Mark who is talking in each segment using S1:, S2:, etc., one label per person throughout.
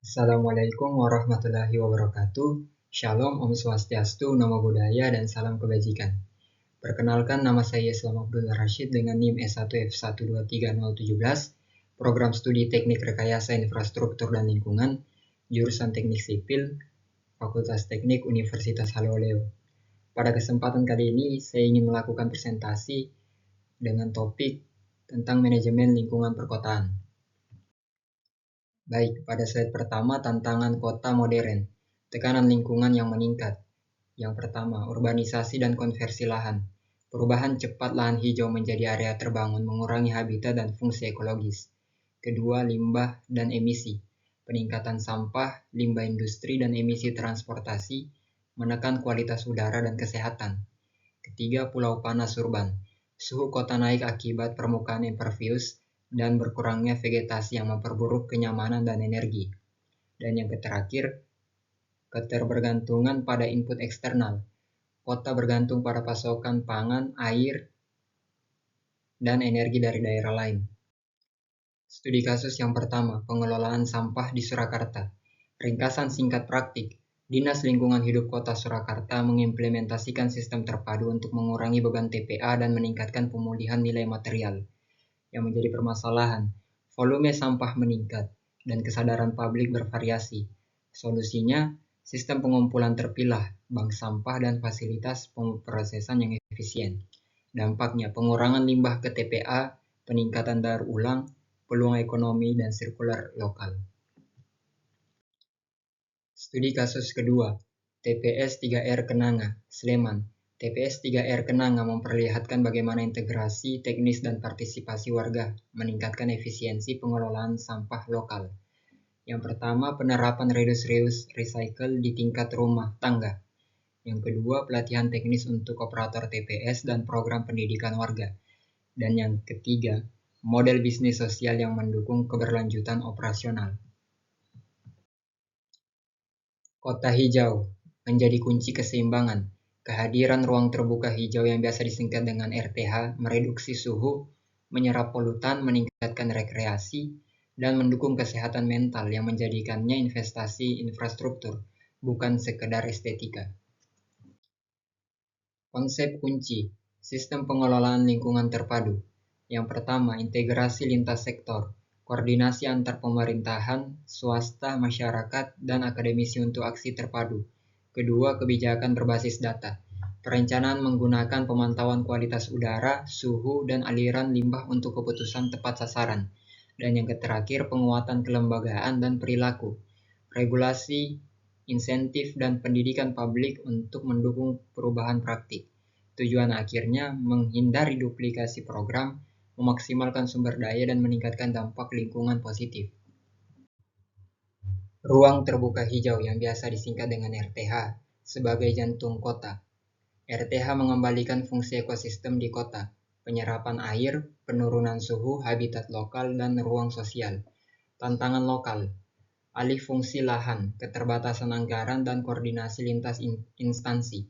S1: Assalamualaikum warahmatullahi wabarakatuh. Shalom, Om Swastiastu, Namo Buddhaya, dan salam kebajikan. Perkenalkan, nama saya Islam Abdul Rashid dengan NIM S1F123017, Program Studi Teknik Rekayasa Infrastruktur dan Lingkungan, Jurusan Teknik Sipil, Fakultas Teknik Universitas Haloleo. Pada kesempatan kali ini, saya ingin melakukan presentasi dengan topik tentang manajemen lingkungan perkotaan. Baik, pada slide pertama, tantangan kota modern, tekanan lingkungan yang meningkat. Yang pertama, urbanisasi dan konversi lahan. Perubahan cepat lahan hijau menjadi area terbangun mengurangi habitat dan fungsi ekologis. Kedua, limbah dan emisi. Peningkatan sampah, limbah industri, dan emisi transportasi menekan kualitas udara dan kesehatan. Ketiga, pulau panas urban. Suhu kota naik akibat permukaan impervius dan berkurangnya vegetasi yang memperburuk kenyamanan dan energi. Dan yang terakhir, keterbergantungan pada input eksternal. Kota bergantung pada pasokan pangan, air, dan energi dari daerah lain. Studi kasus yang pertama, pengelolaan sampah di Surakarta. Ringkasan singkat praktik. Dinas Lingkungan Hidup Kota Surakarta mengimplementasikan sistem terpadu untuk mengurangi beban TPA dan meningkatkan pemulihan nilai material. Yang menjadi permasalahan, volume sampah meningkat dan kesadaran publik bervariasi. Solusinya, sistem pengumpulan terpilah, bank sampah, dan fasilitas pemrosesan yang efisien. Dampaknya, pengurangan limbah ke TPA, peningkatan daur ulang, peluang ekonomi, dan sirkular lokal. Studi kasus kedua, TPS 3R Kenanga, Sleman. TPS 3R Kenanga memperlihatkan bagaimana integrasi teknis dan partisipasi warga meningkatkan efisiensi pengelolaan sampah lokal. Yang pertama, penerapan reduce, reuse, recycle di tingkat rumah tangga. Yang kedua, pelatihan teknis untuk operator TPS dan program pendidikan warga. Dan yang ketiga, model bisnis sosial yang mendukung keberlanjutan operasional. Kota hijau menjadi kunci keseimbangan. Kehadiran ruang terbuka hijau yang biasa disingkat dengan RTH mereduksi suhu, menyerap polutan, meningkatkan rekreasi, dan mendukung kesehatan mental yang menjadikannya investasi infrastruktur, bukan sekedar estetika. Konsep kunci, sistem pengelolaan lingkungan terpadu. Yang pertama, integrasi lintas sektor, koordinasi antar pemerintahan, swasta, masyarakat, dan akademisi untuk aksi terpadu. Kedua, kebijakan berbasis data. Perencanaan menggunakan pemantauan kualitas udara, suhu, dan aliran limbah untuk keputusan tepat sasaran. Dan yang terakhir, penguatan kelembagaan dan perilaku. Regulasi, insentif, dan pendidikan publik untuk mendukung perubahan praktik. Tujuan akhirnya menghindari duplikasi program, memaksimalkan sumber daya, dan meningkatkan dampak lingkungan positif. Ruang terbuka hijau yang biasa disingkat dengan RTH sebagai jantung kota. RTH mengembalikan fungsi ekosistem di kota, penyerapan air, penurunan suhu, habitat lokal, dan ruang sosial. Tantangan lokal, alih fungsi lahan, keterbatasan anggaran, dan koordinasi lintas instansi.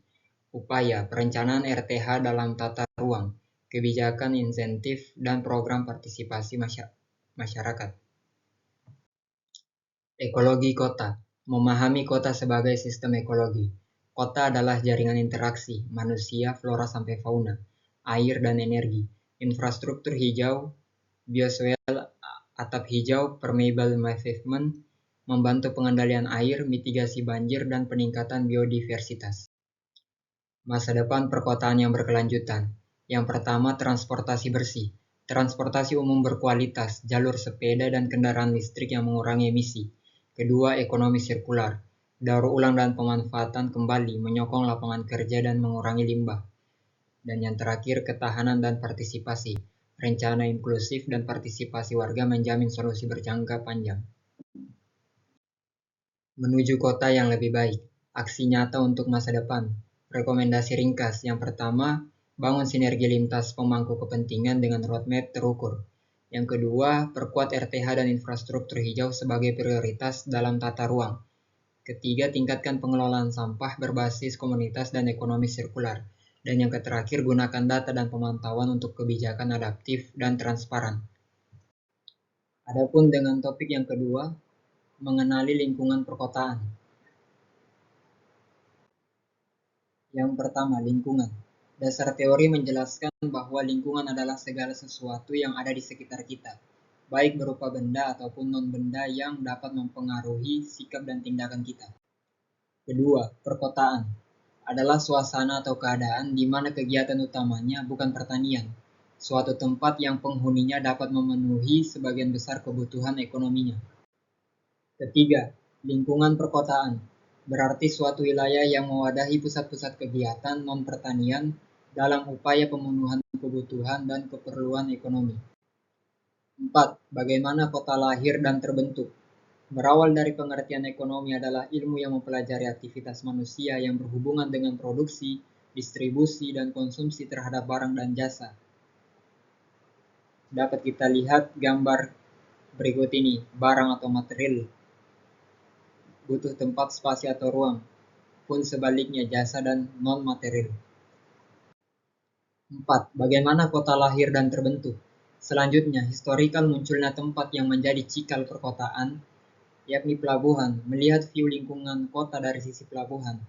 S1: Upaya perencanaan RTH dalam tata ruang, kebijakan insentif, dan program partisipasi masyarakat. Ekologi kota, memahami kota sebagai sistem ekologi. Kota adalah jaringan interaksi manusia, flora sampai fauna, air, dan energi. Infrastruktur hijau, bioswale, atap hijau, permeable pavement, membantu pengendalian air, mitigasi banjir, dan peningkatan biodiversitas. Masa depan perkotaan yang berkelanjutan. Yang pertama, transportasi bersih. Transportasi umum berkualitas, jalur sepeda dan kendaraan listrik yang mengurangi emisi. Kedua, ekonomi sirkular. Daur ulang dan pemanfaatan kembali menyokong lapangan kerja dan mengurangi limbah. Dan yang terakhir, ketahanan dan partisipasi. Rencana inklusif dan partisipasi warga menjamin solusi berjangka panjang. Menuju kota yang lebih baik. Aksi nyata untuk masa depan. Rekomendasi ringkas. Yang pertama, bangun sinergi lintas pemangku kepentingan dengan roadmap terukur. Yang kedua, perkuat RTH dan infrastruktur hijau sebagai prioritas dalam tata ruang. Ketiga, tingkatkan pengelolaan sampah berbasis komunitas dan ekonomi sirkular. Dan yang terakhir, gunakan data dan pemantauan untuk kebijakan adaptif dan transparan. Adapun dengan topik yang kedua, Mengenali lingkungan perkotaan. Yang pertama, lingkungan. Dasar teori menjelaskan bahwa lingkungan adalah segala sesuatu yang ada di sekitar kita, baik berupa benda ataupun non-benda yang dapat mempengaruhi sikap dan tindakan kita. Kedua, perkotaan adalah suasana atau keadaan di mana kegiatan utamanya bukan pertanian, suatu tempat yang penghuninya dapat memenuhi sebagian besar kebutuhan ekonominya. Ketiga, lingkungan perkotaan berarti suatu wilayah yang mewadahi pusat-pusat kegiatan non-pertanian dalam upaya pemenuhan kebutuhan dan keperluan ekonomi. 4. Bagaimana kota lahir dan terbentuk? Berawal dari pengertian ekonomi adalah ilmu yang mempelajari aktivitas manusia yang berhubungan dengan produksi, distribusi, dan konsumsi terhadap barang dan jasa. Dapat kita lihat gambar berikut ini, barang atau material butuh tempat, spasi, atau ruang, pun sebaliknya jasa dan non-material. 4. Bagaimana kota lahir dan terbentuk? Selanjutnya, historikal munculnya tempat yang menjadi cikal perkotaan, yakni pelabuhan. Melihat view lingkungan kota dari sisi pelabuhan,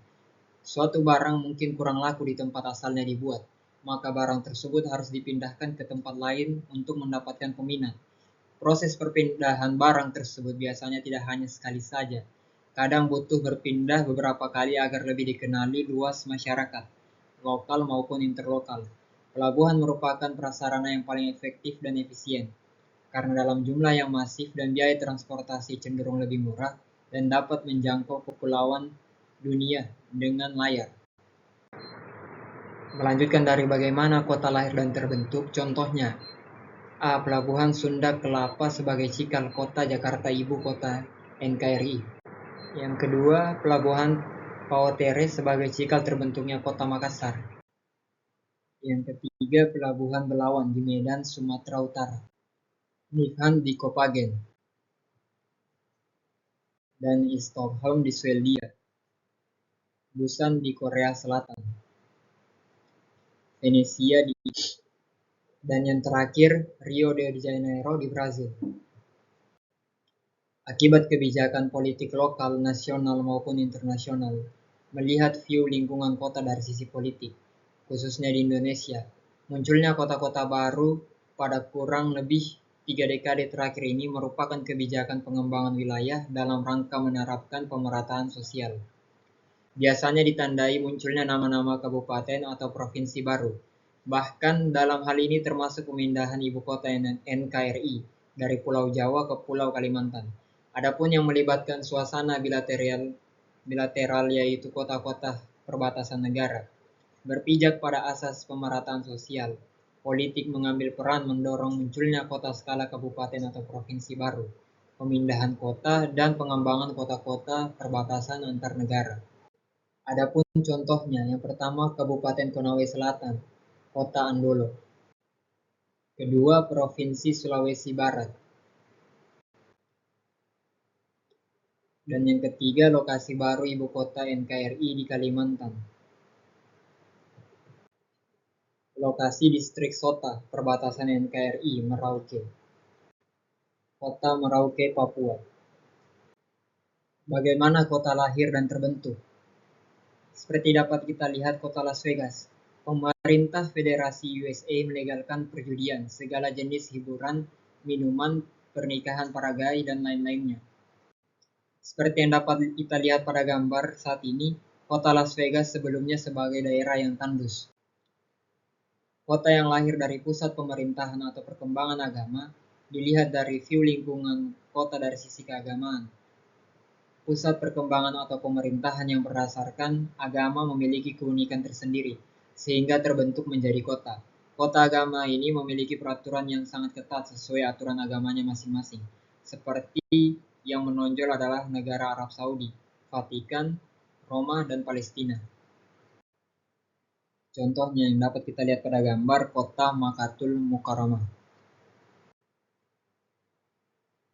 S1: suatu barang mungkin kurang laku di tempat asalnya dibuat, maka barang tersebut harus dipindahkan ke tempat lain untuk mendapatkan peminat. Proses perpindahan barang tersebut biasanya tidak hanya sekali saja, kadang butuh berpindah beberapa kali agar lebih dikenali luas masyarakat, lokal maupun interlokal. Pelabuhan merupakan prasarana yang paling efektif dan efisien, karena dalam jumlah yang masif dan biaya transportasi cenderung lebih murah dan dapat menjangkau kepulauan dunia dengan layar. Melanjutkan dari bagaimana kota lahir dan terbentuk, contohnya A. Pelabuhan Sunda Kelapa sebagai cikal kota Jakarta ibu kota NKRI. Yang kedua, Pelabuhan Pautere sebagai cikal terbentuknya kota Makassar. Yang ketiga, Pelabuhan Belawan di Medan, Sumatera Utara. Nifhan di Copenhagen. Dan Stockholm di Swedia. Busan di Korea Selatan. Venesia di dan yang terakhir Rio de Janeiro di Brazil. Akibat kebijakan politik lokal, nasional maupun internasional, melihat view lingkungan kota dari sisi politik, khususnya di Indonesia, munculnya kota-kota baru pada kurang lebih 3 dekade terakhir ini merupakan kebijakan pengembangan wilayah dalam rangka menerapkan pemerataan sosial. Biasanya ditandai munculnya nama-nama kabupaten atau provinsi baru. Bahkan dalam hal ini termasuk pemindahan ibu kota NKRI dari Pulau Jawa ke Pulau Kalimantan. Adapun yang melibatkan suasana bilateral yaitu kota-kota perbatasan negara. Berpijak pada asas pemerataan sosial, politik mengambil peran mendorong munculnya kota skala kabupaten atau provinsi baru, pemindahan kota, dan pengembangan kota-kota perbatasan antar negara. Adapun contohnya, yang pertama Kabupaten Konawe Selatan, Kota Andolo. Kedua, Provinsi Sulawesi Barat. Dan yang ketiga, lokasi baru ibu kota NKRI di Kalimantan. Lokasi distrik Sota, perbatasan NKRI, Merauke. Kota Merauke, Papua. Bagaimana kota lahir dan terbentuk? Seperti dapat kita lihat kota Las Vegas. Pemerintah Federasi USA melegalkan perjudian, segala jenis hiburan, minuman, pernikahan para gay, dan lain-lainnya. Seperti yang dapat kita lihat pada gambar saat ini, kota Las Vegas sebelumnya sebagai daerah yang tandus. Kota yang lahir dari pusat pemerintahan atau perkembangan agama, dilihat dari view lingkungan kota dari sisi keagamaan. Pusat perkembangan atau pemerintahan yang berdasarkan agama memiliki keunikan tersendiri, sehingga terbentuk menjadi kota. Kota agama ini memiliki peraturan yang sangat ketat sesuai aturan agamanya masing-masing. Seperti yang menonjol adalah negara Arab Saudi, Vatikan, Roma, dan Palestina. Contohnya yang dapat kita lihat pada gambar kota Makkatul Mukarramah.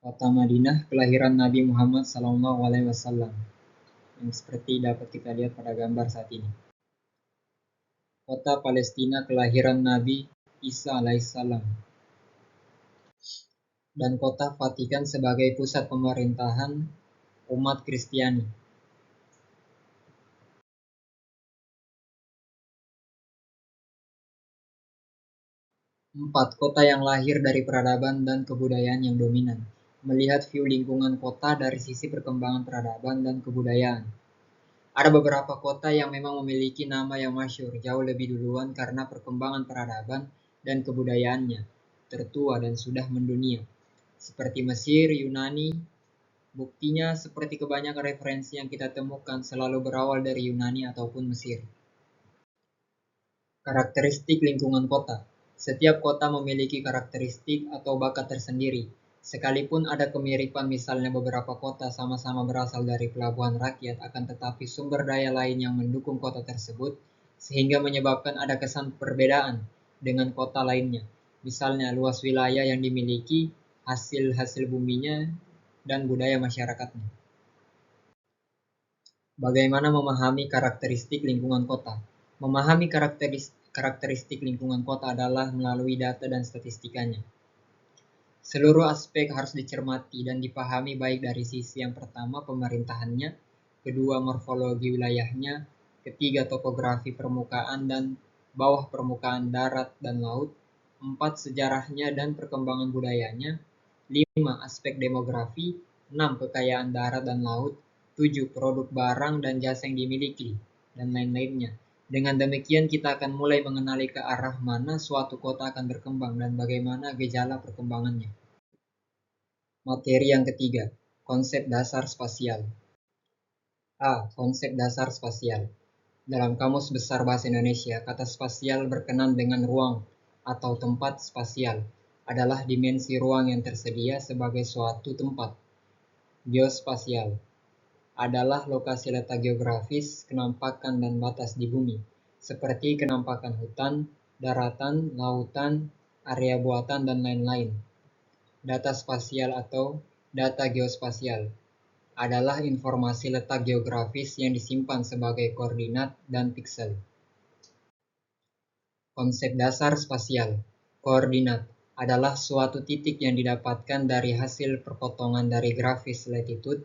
S1: Kota Madinah, kelahiran Nabi Muhammad SAW, yang seperti dapat kita lihat pada gambar saat ini. Kota Palestina, kelahiran Nabi Isa alaihissalam. dan kota Vatikan sebagai pusat pemerintahan umat Kristiani. 4. Kota yang lahir dari peradaban dan kebudayaan yang dominan. Melihat view lingkungan kota dari sisi perkembangan peradaban dan kebudayaan. Ada beberapa kota yang memang memiliki nama yang masyhur jauh lebih duluan karena perkembangan peradaban dan kebudayaannya tertua dan sudah mendunia. Seperti Mesir, Yunani, buktinya seperti kebanyakan referensi yang kita temukan selalu berawal dari Yunani ataupun Mesir. Karakteristik lingkungan kota. Setiap kota memiliki karakteristik atau bakat tersendiri. Sekalipun ada kemiripan misalnya beberapa kota sama-sama berasal dari pelabuhan rakyat akan tetapi sumber daya lain yang mendukung kota tersebut sehingga menyebabkan ada kesan perbedaan dengan kota lainnya. Misalnya luas wilayah yang dimiliki, hasil-hasil buminya, dan budaya masyarakatnya. Bagaimana memahami karakteristik lingkungan kota? Memahami karakteristik lingkungan kota adalah melalui data dan statistikanya. Seluruh aspek harus dicermati dan dipahami baik dari sisi yang pertama pemerintahannya, kedua morfologi wilayahnya, ketiga topografi permukaan dan bawah permukaan darat dan laut, 4 sejarahnya dan perkembangan budayanya, 5 aspek demografi, 6 kekayaan darat dan laut, 7 produk barang dan jasa yang dimiliki, dan lain-lainnya. Dengan demikian kita akan mulai mengenali ke arah mana suatu kota akan berkembang dan bagaimana gejala perkembangannya. Materi yang ketiga, konsep dasar spasial. A. Konsep dasar spasial. Dalam Kamus Besar Bahasa Indonesia, kata spasial berkenan dengan ruang atau tempat spasial adalah dimensi ruang yang tersedia sebagai suatu tempat. Geospasial adalah lokasi letak geografis, kenampakan dan batas di bumi, seperti kenampakan hutan, daratan, lautan, area buatan, dan lain-lain. Data spasial atau data geospasial adalah informasi letak geografis yang disimpan sebagai koordinat dan piksel. Konsep dasar spasial. Koordinat adalah suatu titik yang didapatkan dari hasil perpotongan dari grafis latitude,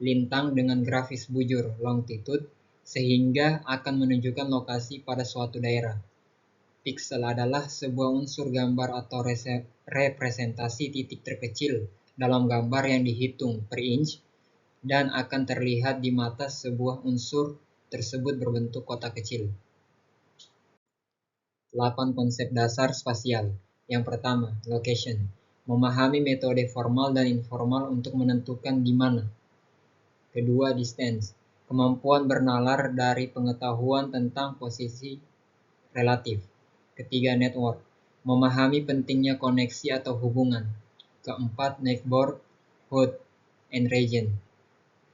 S1: lintang dengan grafis bujur longitude, sehingga akan menunjukkan lokasi pada suatu daerah. Piksel adalah sebuah unsur gambar atau representasi titik terkecil dalam gambar yang dihitung per inch dan akan terlihat di mata sebuah unsur tersebut berbentuk kotak kecil. 8 konsep dasar spasial. Yang pertama, location. Memahami metode formal dan informal untuk menentukan di mana. Kedua, distance. Kemampuan bernalar dari pengetahuan tentang posisi relatif. Ketiga, network. Memahami pentingnya koneksi atau hubungan. Keempat, neighborhood and region.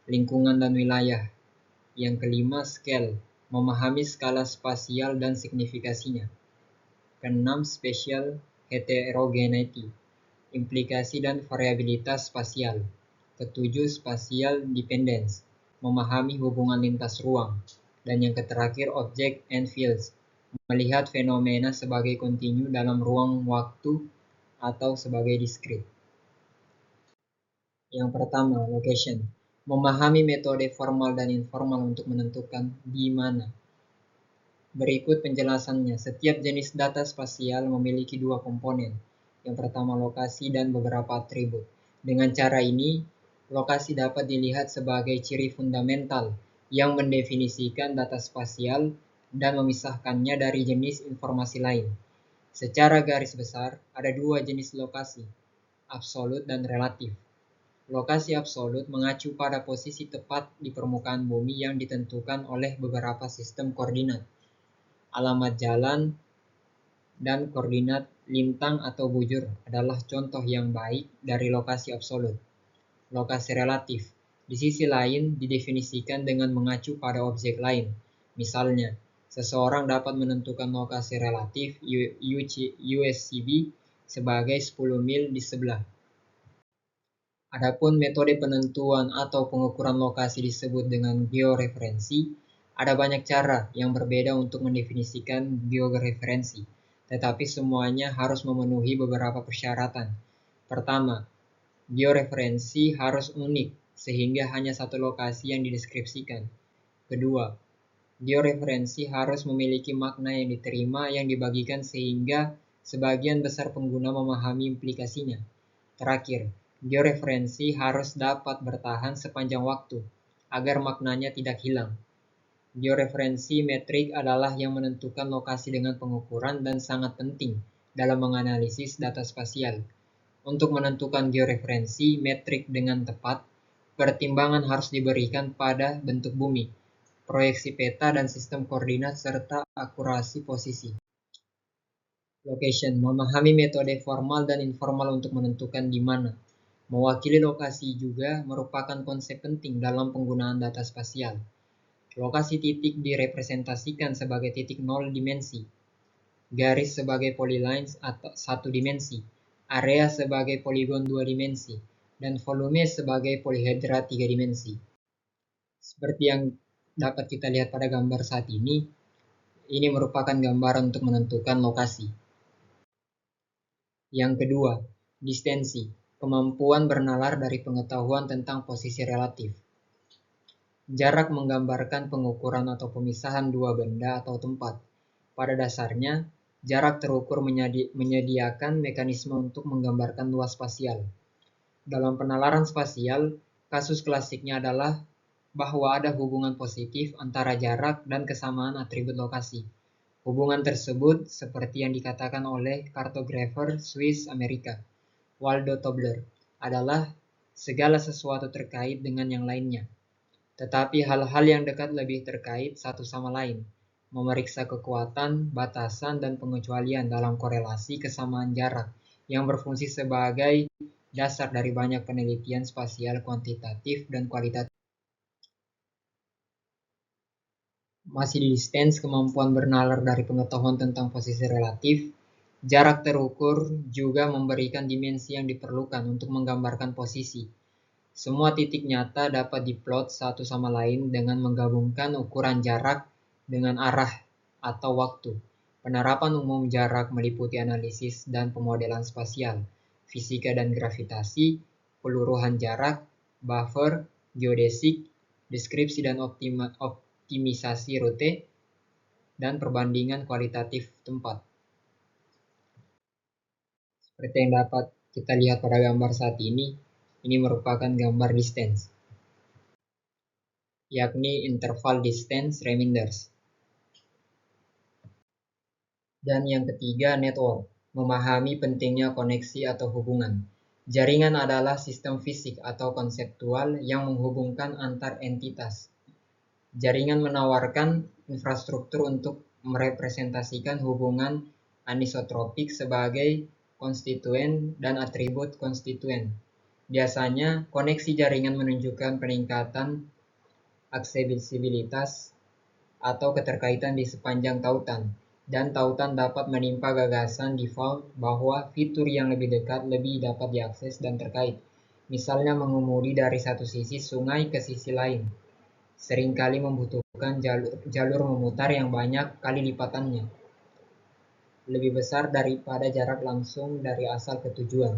S1: Lingkungan dan wilayah. Yang kelima, scale. Memahami skala spasial dan signifikasinya. Keenam, spatial heterogeneity. Implikasi dan variabilitas spasial. Ketujuh, spatial dependence. Memahami hubungan lintas ruang. Dan yang terakhir, object and fields. Melihat fenomena sebagai kontinu dalam ruang waktu atau sebagai diskrit. Yang pertama, location. Memahami metode formal dan informal untuk menentukan di mana. Berikut penjelasannya. Setiap jenis data spasial memiliki dua komponen. Yang pertama, lokasi dan beberapa atribut. Dengan cara ini, lokasi dapat dilihat sebagai ciri fundamental yang mendefinisikan data spasial dan memisahkannya dari jenis informasi lain. Secara garis besar, ada dua jenis lokasi, absolut dan relatif. Lokasi absolut mengacu pada posisi tepat di permukaan bumi yang ditentukan oleh beberapa sistem koordinat, alamat jalan, dan koordinat lintang atau bujur adalah contoh yang baik dari lokasi absolut. Lokasi relatif, di sisi lain, didefinisikan dengan mengacu pada objek lain. Misalnya, seseorang dapat menentukan lokasi relatif USCB sebagai 10 mil di sebelah. Adapun metode penentuan atau pengukuran lokasi disebut dengan georeferensi. Ada banyak cara yang berbeda untuk mendefinisikan georeferensi, tetapi semuanya harus memenuhi beberapa persyaratan. Pertama, georeferensi harus unik sehingga hanya satu lokasi yang dideskripsikan. Kedua, georeferensi harus memiliki makna yang diterima yang dibagikan sehingga sebagian besar pengguna memahami implikasinya. Terakhir, georeferensi harus dapat bertahan sepanjang waktu agar maknanya tidak hilang. Georeferensi metrik adalah yang menentukan lokasi dengan pengukuran dan sangat penting dalam menganalisis data spasial. Untuk menentukan georeferensi metrik dengan tepat, pertimbangan harus diberikan pada bentuk bumi, proyeksi peta dan sistem koordinat serta akurasi posisi. Location, memahami metode formal dan informal untuk menentukan di mana. Mewakili lokasi juga merupakan konsep penting dalam penggunaan data spasial. Lokasi titik direpresentasikan sebagai titik nol dimensi, garis sebagai polylines atau satu dimensi, area sebagai poligon dua dimensi, dan volume sebagai polyhedra tiga dimensi. Seperti yang dapat kita lihat pada gambar saat ini merupakan gambaran untuk menentukan lokasi. Yang kedua, distensi, kemampuan bernalar dari pengetahuan tentang posisi relatif. Jarak menggambarkan pengukuran atau pemisahan dua benda atau tempat. Pada dasarnya, jarak terukur menyediakan mekanisme untuk menggambarkan luas spasial. Dalam penalaran spasial, kasus klasiknya adalah bahwa ada hubungan positif antara jarak dan kesamaan atribut lokasi. Hubungan tersebut seperti yang dikatakan oleh kartografer Swiss Amerika, Waldo Tobler, adalah segala sesuatu terkait dengan yang lainnya. Tetapi hal-hal yang dekat lebih terkait satu sama lain, memeriksa kekuatan, batasan, dan pengecualian dalam korelasi kesamaan jarak yang berfungsi sebagai dasar dari banyak penelitian spasial kuantitatif dan kualitatif. Masih di distance, kemampuan bernalar dari pengetahuan tentang posisi relatif, jarak terukur juga memberikan dimensi yang diperlukan untuk menggambarkan posisi. Semua titik nyata dapat diplot satu sama lain dengan menggabungkan ukuran jarak dengan arah atau waktu. Penerapan umum jarak meliputi analisis dan pemodelan spasial, fisika dan gravitasi, peluruhan jarak, buffer, geodesik, deskripsi dan optimisasi rute, dan perbandingan kualitatif tempat. Seperti yang dapat kita lihat pada gambar saat ini merupakan gambar distance, yakni interval distance reminders. Dan yang ketiga, network, memahami pentingnya koneksi atau hubungan. Jaringan adalah sistem fisik atau konseptual yang menghubungkan antar entitas. Jaringan menawarkan infrastruktur untuk merepresentasikan hubungan anisotropik sebagai konstituen dan atribut konstituen. Biasanya, koneksi jaringan menunjukkan peningkatan aksesibilitas atau keterkaitan di sepanjang tautan, dan tautan dapat menimpa gagasan default bahwa fitur yang lebih dekat lebih dapat diakses dan terkait, misalnya mengemudi dari satu sisi sungai ke sisi lain. Seringkali membutuhkan jalur memutar yang banyak kali lipatannya, lebih besar daripada jarak langsung dari asal ke tujuan.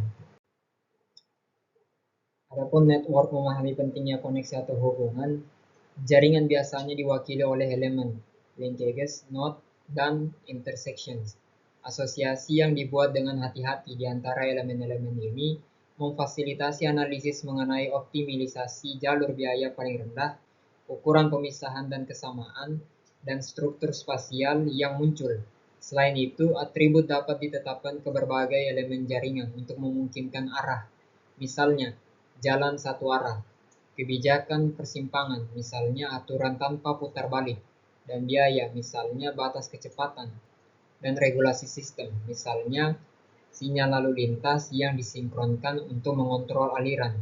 S1: Adapun network memahami pentingnya koneksi atau hubungan, jaringan biasanya diwakili oleh elemen, linkages, node, dan intersections. Asosiasi yang dibuat dengan hati-hati di antara elemen-elemen ini memfasilitasi analisis mengenai optimalisasi jalur biaya paling rendah, ukuran pemisahan dan kesamaan, dan struktur spasial yang muncul. Selain itu, atribut dapat ditetapkan ke berbagai elemen jaringan untuk memungkinkan arah. Misalnya, jalan satu arah, kebijakan persimpangan, misalnya aturan tanpa putar balik, dan biaya, misalnya batas kecepatan, dan regulasi sistem, misalnya sinyal lalu lintas yang disinkronkan untuk mengontrol aliran.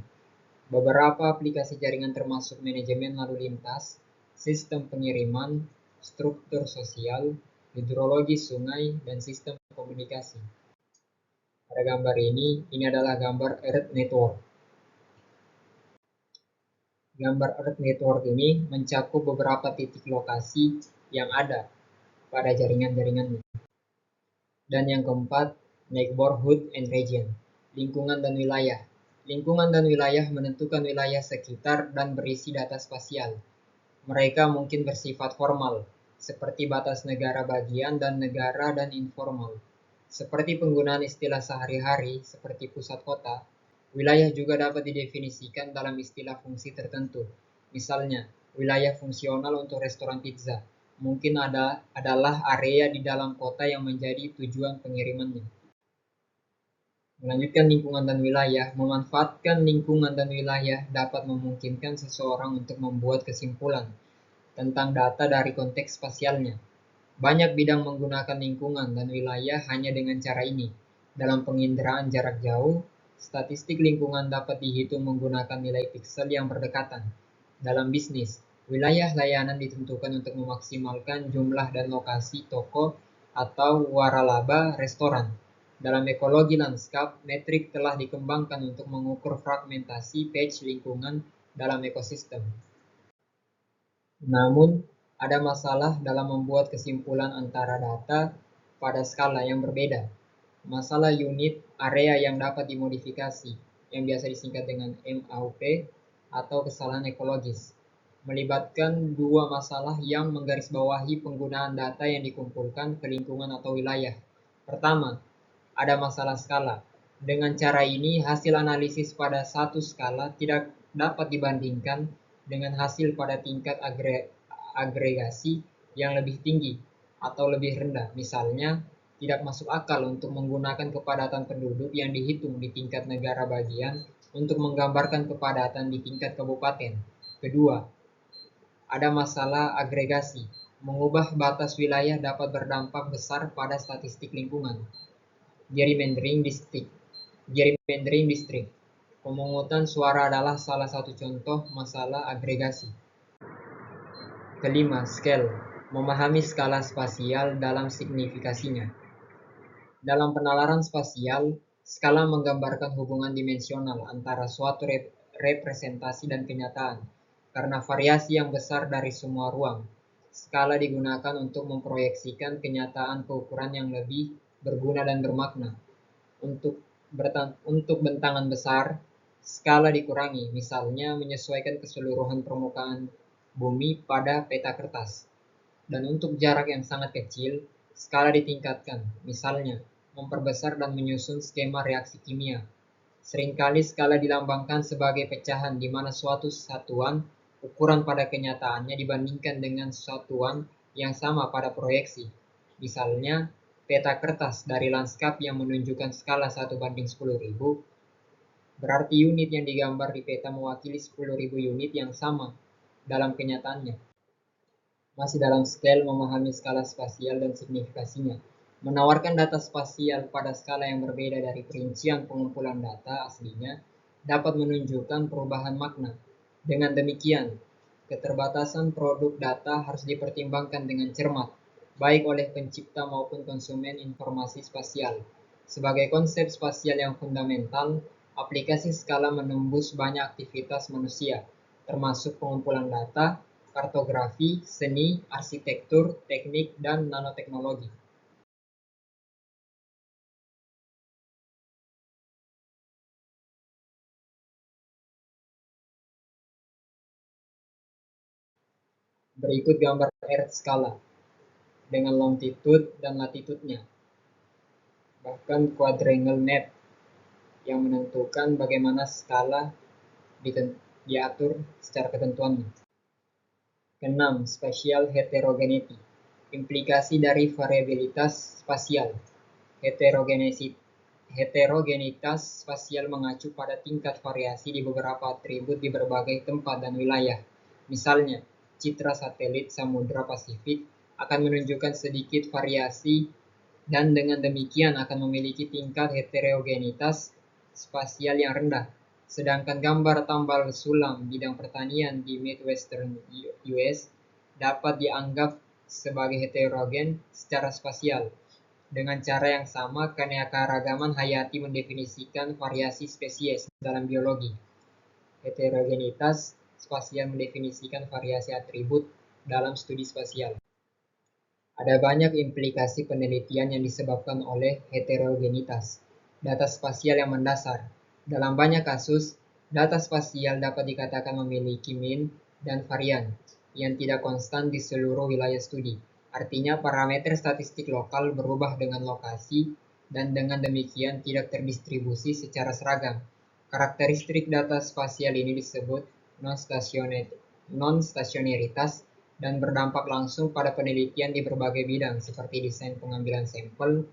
S1: Beberapa aplikasi jaringan termasuk manajemen lalu lintas, sistem pengiriman, struktur sosial, hidrologi sungai, dan sistem komunikasi. Pada gambar ini adalah gambar Earth Network. Gambar Earth Network ini mencakup beberapa titik lokasi yang ada pada jaringan-jaringan. Dan yang keempat, neighborhood and region, Lingkungan dan wilayah. Lingkungan dan wilayah menentukan wilayah sekitar dan berisi data spasial. Mereka mungkin bersifat formal, seperti batas negara bagian dan negara dan informal. Seperti penggunaan istilah sehari-hari seperti pusat kota, wilayah juga dapat didefinisikan dalam istilah fungsi tertentu. Misalnya, wilayah fungsional untuk restoran pizza mungkin adalah area di dalam kota yang menjadi tujuan pengirimannya. Melanjutkan lingkungan dan wilayah, memanfaatkan lingkungan dan wilayah dapat memungkinkan seseorang untuk membuat kesimpulan tentang data dari konteks spasialnya. Banyak bidang menggunakan lingkungan dan wilayah hanya dengan cara ini. Dalam penginderaan jarak jauh, statistik lingkungan dapat dihitung menggunakan nilai piksel yang berdekatan. Dalam bisnis, wilayah layanan ditentukan untuk memaksimalkan jumlah dan lokasi toko atau waralaba restoran. Dalam ekologi lanskap, metrik telah dikembangkan untuk mengukur fragmentasi patch lingkungan dalam ekosistem. Namun, ada masalah dalam membuat kesimpulan antara data pada skala yang berbeda. Masalah unit area yang dapat dimodifikasi, yang biasa disingkat dengan MAUP, atau kesalahan ekologis, melibatkan dua masalah yang menggarisbawahi penggunaan data yang dikumpulkan ke lingkungan atau wilayah. Pertama, ada masalah skala. Dengan cara ini, hasil analisis pada satu skala tidak dapat dibandingkan dengan hasil pada tingkat agregasi yang lebih tinggi atau lebih rendah. Misalnya, tidak masuk akal untuk menggunakan kepadatan penduduk yang dihitung di tingkat negara bagian untuk menggambarkan kepadatan di tingkat kabupaten. Kedua, ada masalah agregasi. Mengubah batas wilayah dapat berdampak besar pada statistik lingkungan. Gerrymandering district. Pemungutan suara adalah salah satu contoh masalah agregasi. Kelima, scale. Memahami skala spasial dalam signifikasinya. Dalam penalaran spasial, skala menggambarkan hubungan dimensional antara suatu representasi dan kenyataan. Karena variasi yang besar dari semua ruang, skala digunakan untuk memproyeksikan kenyataan ke ukuran yang lebih berguna dan bermakna. Untuk bentangan besar, skala dikurangi, misalnya menyesuaikan keseluruhan permukaan bumi pada peta kertas. Dan untuk jarak yang sangat kecil, skala ditingkatkan, misalnya memperbesar dan menyusun skema reaksi kimia. Seringkali skala dilambangkan sebagai pecahan di mana suatu satuan ukuran pada kenyataannya dibandingkan dengan satuan yang sama pada proyeksi. Misalnya, peta kertas dari lanskap yang menunjukkan skala 1:10.000, berarti unit yang digambar di peta mewakili 10.000 unit yang sama dalam kenyataannya. Masih dalam scale, memahami skala spasial dan signifikasinya. Menawarkan data spasial pada skala yang berbeda dari perincian pengumpulan data aslinya dapat menunjukkan perubahan makna. Dengan demikian, keterbatasan produk data harus dipertimbangkan dengan cermat, baik oleh pencipta maupun konsumen informasi spasial. Sebagai konsep spasial yang fundamental, aplikasi skala menembus banyak aktivitas manusia, termasuk pengumpulan data, kartografi, seni, arsitektur, teknik, dan nanoteknologi. Berikut gambar Earth skala dengan longitude dan latitude-nya, bahkan quadrangle map yang menentukan bagaimana skala diatur secara ketentuannya. Keenam, spatial heterogeneity. Implikasi dari variabilitas spasial. Heterogenitas spasial mengacu pada tingkat variasi di beberapa atribut di berbagai tempat dan wilayah. Misalnya, citra satelit Samudra Pasifik akan menunjukkan sedikit variasi dan dengan demikian akan memiliki tingkat heterogenitas spasial yang rendah. Sedangkan gambar tambal sulam bidang pertanian di Midwestern US dapat dianggap sebagai heterogen secara spasial. Dengan cara yang sama, keanekaragaman hayati mendefinisikan variasi spesies dalam biologi. Heterogenitas spasial mendefinisikan variasi atribut dalam studi spasial. Ada banyak implikasi penelitian yang disebabkan oleh heterogenitas. Data spasial yang mendasar. Dalam banyak kasus, data spasial dapat dikatakan memiliki mean dan varian yang tidak konstan di seluruh wilayah studi. Artinya parameter statistik lokal berubah dengan lokasi dan dengan demikian tidak terdistribusi secara seragam. Karakteristik data spasial ini disebut non-stasionaritas dan berdampak langsung pada penelitian di berbagai bidang seperti desain pengambilan sampel.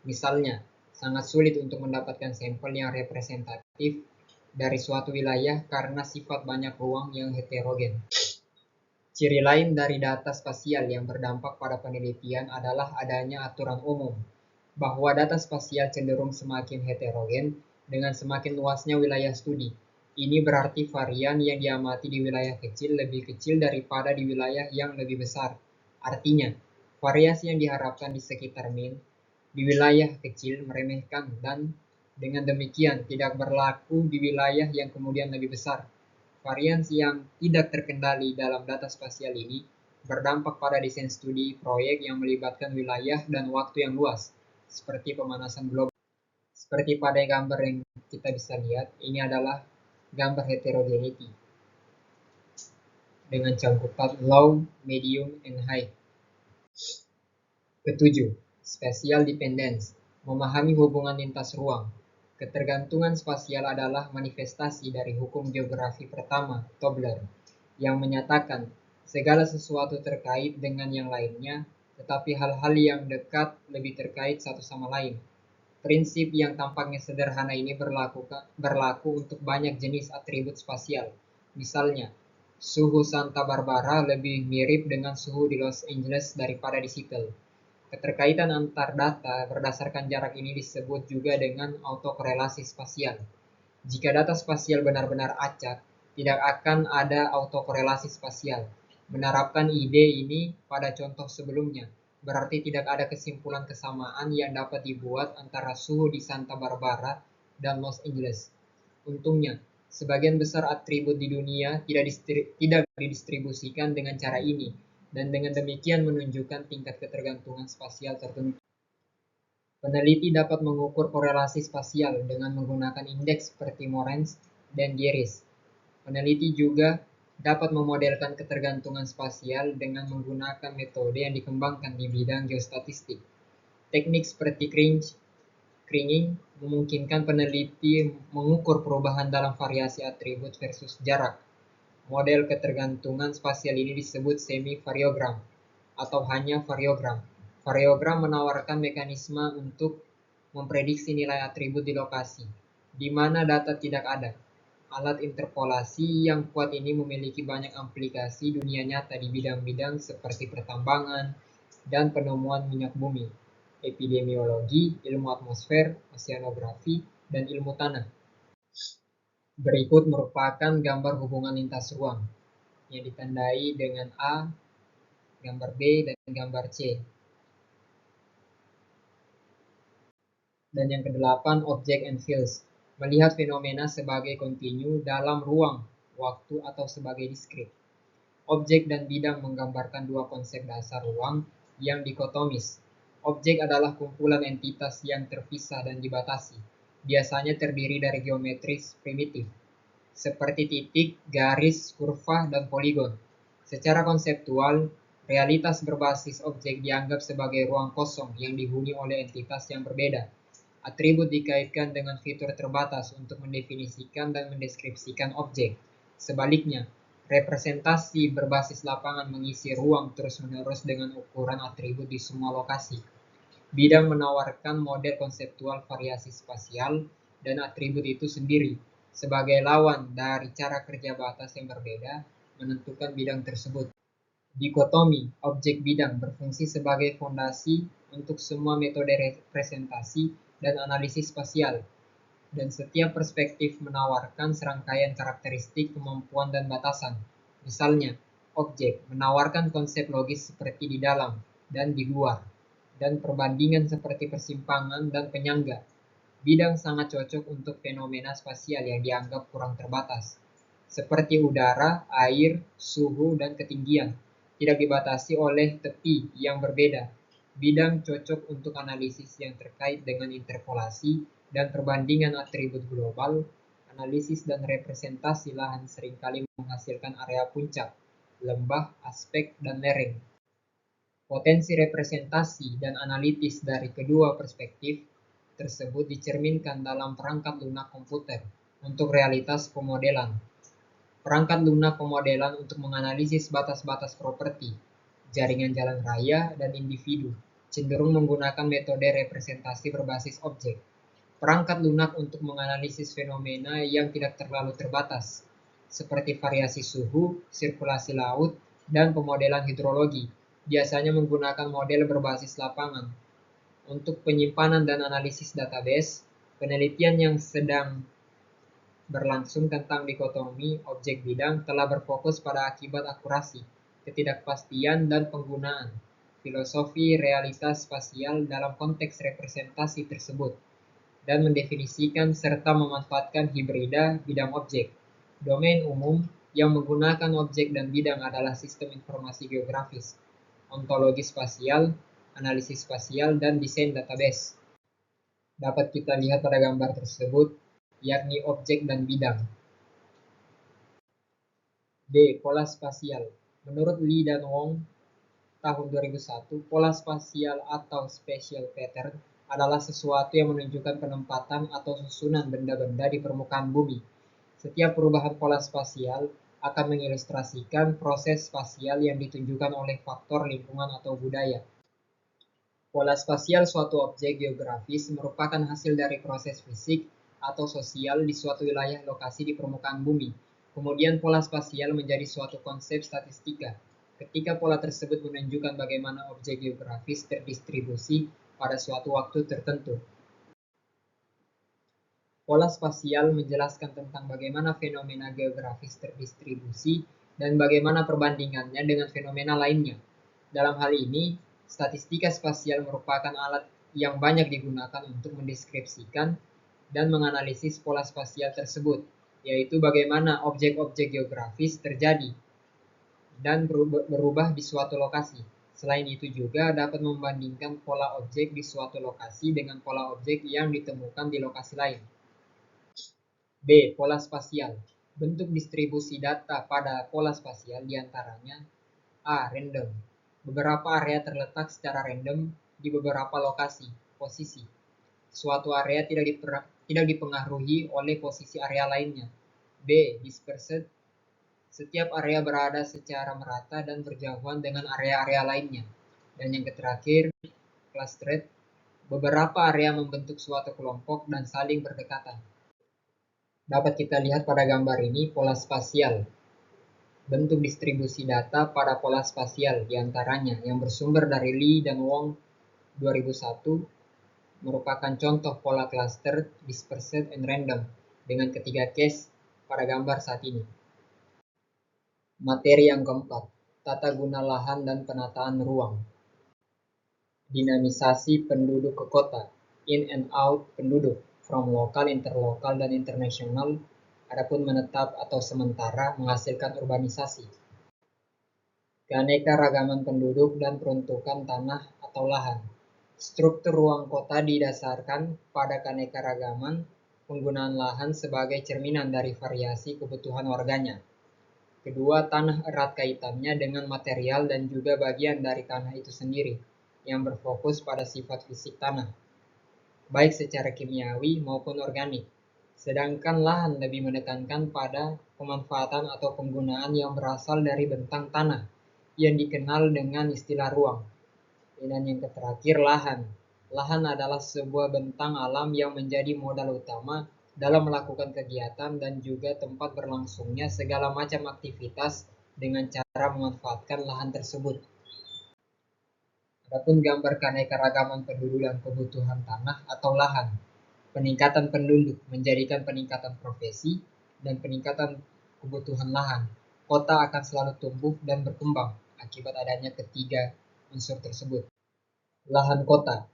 S1: Misalnya, sangat sulit untuk mendapatkan sampel yang representatif dari suatu wilayah karena sifat banyak ruang yang heterogen. Ciri lain dari data spasial yang berdampak pada penelitian adalah adanya aturan umum, bahwa data spasial cenderung semakin heterogen dengan semakin luasnya wilayah studi. Ini berarti varian yang diamati di wilayah kecil lebih kecil daripada di wilayah yang lebih besar. Artinya, variasi yang diharapkan di sekitar mean di wilayah kecil meremehkan dan dengan demikian tidak berlaku di wilayah yang kemudian lebih besar. Variasi yang tidak terkendali dalam data spasial ini berdampak pada desain studi proyek yang melibatkan wilayah dan waktu yang luas, seperti pemanasan global. Seperti pada gambar yang kita bisa lihat, ini adalah gambar heterogeneity dengan cakupan low, medium, and high. Ketujuh, spatial dependence, memahami hubungan lintas ruang. Ketergantungan spasial adalah manifestasi dari hukum geografi pertama, Tobler, yang menyatakan segala sesuatu terkait dengan yang lainnya, tetapi hal-hal yang dekat lebih terkait satu sama lain. Prinsip yang tampaknya sederhana ini berlaku untuk banyak jenis atribut spasial. Misalnya, suhu Santa Barbara lebih mirip dengan suhu di Los Angeles daripada di Seattle. Keterkaitan antar data berdasarkan jarak ini disebut juga dengan autokorelasi spasial. Jika data spasial benar-benar acak, tidak akan ada autokorelasi spasial. Menerapkan ide ini pada contoh sebelumnya, berarti tidak ada kesimpulan kesamaan yang dapat dibuat antara suhu di Santa Barbara dan Los Angeles. Untungnya, sebagian besar atribut di dunia tidak didistribusikan dengan cara ini, dan dengan demikian menunjukkan tingkat ketergantungan spasial tertentu. Peneliti dapat mengukur korelasi spasial dengan menggunakan indeks seperti Morentz dan Gieris. Peneliti juga dapat memodelkan ketergantungan spasial dengan menggunakan metode yang dikembangkan di bidang geostatistik. Teknik seperti Kriging memungkinkan peneliti mengukur perubahan dalam variasi atribut versus jarak. Model ketergantungan spasial ini disebut semi-variogram atau hanya variogram. Variogram menawarkan mekanisme untuk memprediksi nilai atribut di lokasi, di mana data tidak ada. Alat interpolasi yang kuat ini memiliki banyak aplikasi dunia nyata di bidang-bidang seperti pertambangan dan penemuan minyak bumi, epidemiologi, ilmu atmosfer, oceanografi, dan ilmu tanah. Berikut merupakan gambar hubungan lintas ruang yang ditandai dengan A, gambar B, dan gambar C. Dan yang kedelapan, object and fields, melihat fenomena sebagai kontinu dalam ruang, waktu, atau sebagai diskrit. Objek dan bidang menggambarkan dua konsep dasar ruang yang dikotomis. Objek adalah kumpulan entitas yang terpisah dan dibatasi, biasanya terdiri dari geometris primitif, seperti titik, garis, kurva, dan poligon. Secara konseptual, realitas berbasis objek dianggap sebagai ruang kosong yang dihuni oleh entitas yang berbeda. Atribut dikaitkan dengan fitur terbatas untuk mendefinisikan dan mendeskripsikan objek. Sebaliknya, representasi berbasis lapangan mengisi ruang terus-menerus dengan ukuran atribut di semua lokasi. Bidang menawarkan model konseptual variasi spasial dan atribut itu sendiri sebagai lawan dari cara kerja batas yang berbeda menentukan bidang tersebut. Dikotomi objek bidang berfungsi sebagai fondasi untuk semua metode representasi dan analisis spasial, dan setiap perspektif menawarkan serangkaian karakteristik, kemampuan, dan batasan. Misalnya, objek menawarkan konsep logis seperti di dalam dan di luar, dan perbandingan seperti persimpangan dan penyangga. Bidang sangat cocok untuk fenomena spasial yang dianggap kurang terbatas, seperti udara, air, suhu, dan ketinggian, tidak dibatasi oleh tepi yang berbeda. Bidang cocok untuk analisis yang terkait dengan interpolasi, dan perbandingan atribut global, analisis dan representasi lahan seringkali menghasilkan area puncak, lembah, aspek, dan lereng. Potensi representasi dan analitis dari kedua perspektif tersebut dicerminkan dalam perangkat lunak komputer untuk realitas pemodelan. Perangkat lunak pemodelan untuk menganalisis batas-batas properti, jaringan jalan raya, dan individu cenderung menggunakan metode representasi berbasis objek. Perangkat lunak untuk menganalisis fenomena yang tidak terlalu terbatas, seperti variasi suhu, sirkulasi laut, dan pemodelan hidrologi, biasanya menggunakan model berbasis lapangan. Untuk penyimpanan dan analisis database, penelitian yang sedang berlangsung tentang dikotomi objek bidang telah berfokus pada akibat akurasi, ketidakpastian, dan penggunaan filosofi realitas spasial dalam konteks representasi tersebut, dan mendefinisikan serta memanfaatkan hibrida bidang objek. Domain umum yang menggunakan objek dan bidang adalah sistem informasi geografis, ontologi spasial, analisis spasial, dan desain database. Dapat kita lihat pada gambar tersebut, yakni objek dan bidang. B. Pola spasial. Menurut Lee dan Wong tahun 2001, pola spasial atau spatial pattern adalah sesuatu yang menunjukkan penempatan atau susunan benda-benda di permukaan bumi. Setiap perubahan pola spasial akan mengilustrasikan proses spasial yang ditunjukkan oleh faktor lingkungan atau budaya. Pola spasial suatu objek geografis merupakan hasil dari proses fisik atau sosial di suatu wilayah lokasi di permukaan bumi. Kemudian pola spasial menjadi suatu konsep statistika, ketika pola tersebut menunjukkan bagaimana objek geografis terdistribusi pada suatu waktu tertentu. Pola spasial menjelaskan tentang bagaimana fenomena geografis terdistribusi dan bagaimana perbandingannya dengan fenomena lainnya. Dalam hal ini, statistika spasial merupakan alat yang banyak digunakan untuk mendeskripsikan dan menganalisis pola spasial tersebut, yaitu bagaimana objek-objek geografis terjadi dan berubah di suatu lokasi. Selain itu juga dapat membandingkan pola objek di suatu lokasi dengan pola objek yang ditemukan di lokasi lain. B. Pola spasial. Bentuk distribusi data pada pola spasial diantaranya A. Random. Beberapa area terletak secara random di beberapa lokasi, posisi. Suatu area tidak dipengaruhi oleh posisi area lainnya. B. Dispersed. Setiap area berada secara merata dan berjauhan dengan area-area lainnya. Dan yang terakhir, clustered. Beberapa area membentuk suatu kelompok dan saling berdekatan. Dapat kita lihat pada gambar ini pola spasial. Bentuk distribusi data pada pola spasial diantaranya yang bersumber dari Lee dan Wong 2001 merupakan contoh pola cluster, dispersed, and random dengan ketiga case pada gambar saat ini. Materi yang keempat, tata guna lahan dan penataan ruang. Dinamisasi penduduk ke kota, in and out penduduk, from lokal, interlokal, dan internasional, adapun menetap atau sementara menghasilkan urbanisasi. Keanekaragaman penduduk dan peruntukan tanah atau lahan. Struktur ruang kota didasarkan pada keanekaragaman penggunaan lahan sebagai cerminan dari variasi kebutuhan warganya. Kedua, tanah erat kaitannya dengan material dan juga bagian dari tanah itu sendiri, yang berfokus pada sifat fisik tanah, baik secara kimiawi maupun organik. Sedangkan lahan lebih menekankan pada pemanfaatan atau penggunaan yang berasal dari bentang tanah, yang dikenal dengan istilah ruang. Dan yang terakhir, lahan. Lahan adalah sebuah bentang alam yang menjadi modal utama dalam melakukan kegiatan dan juga tempat berlangsungnya segala macam aktivitas dengan cara memanfaatkan lahan tersebut. Adapun gambar keanekaragaman penduduk dan kebutuhan tanah atau lahan. Peningkatan penduduk menjadikan peningkatan profesi dan peningkatan kebutuhan lahan. Kota akan selalu tumbuh dan berkembang akibat adanya ketiga unsur tersebut. Lahan kota.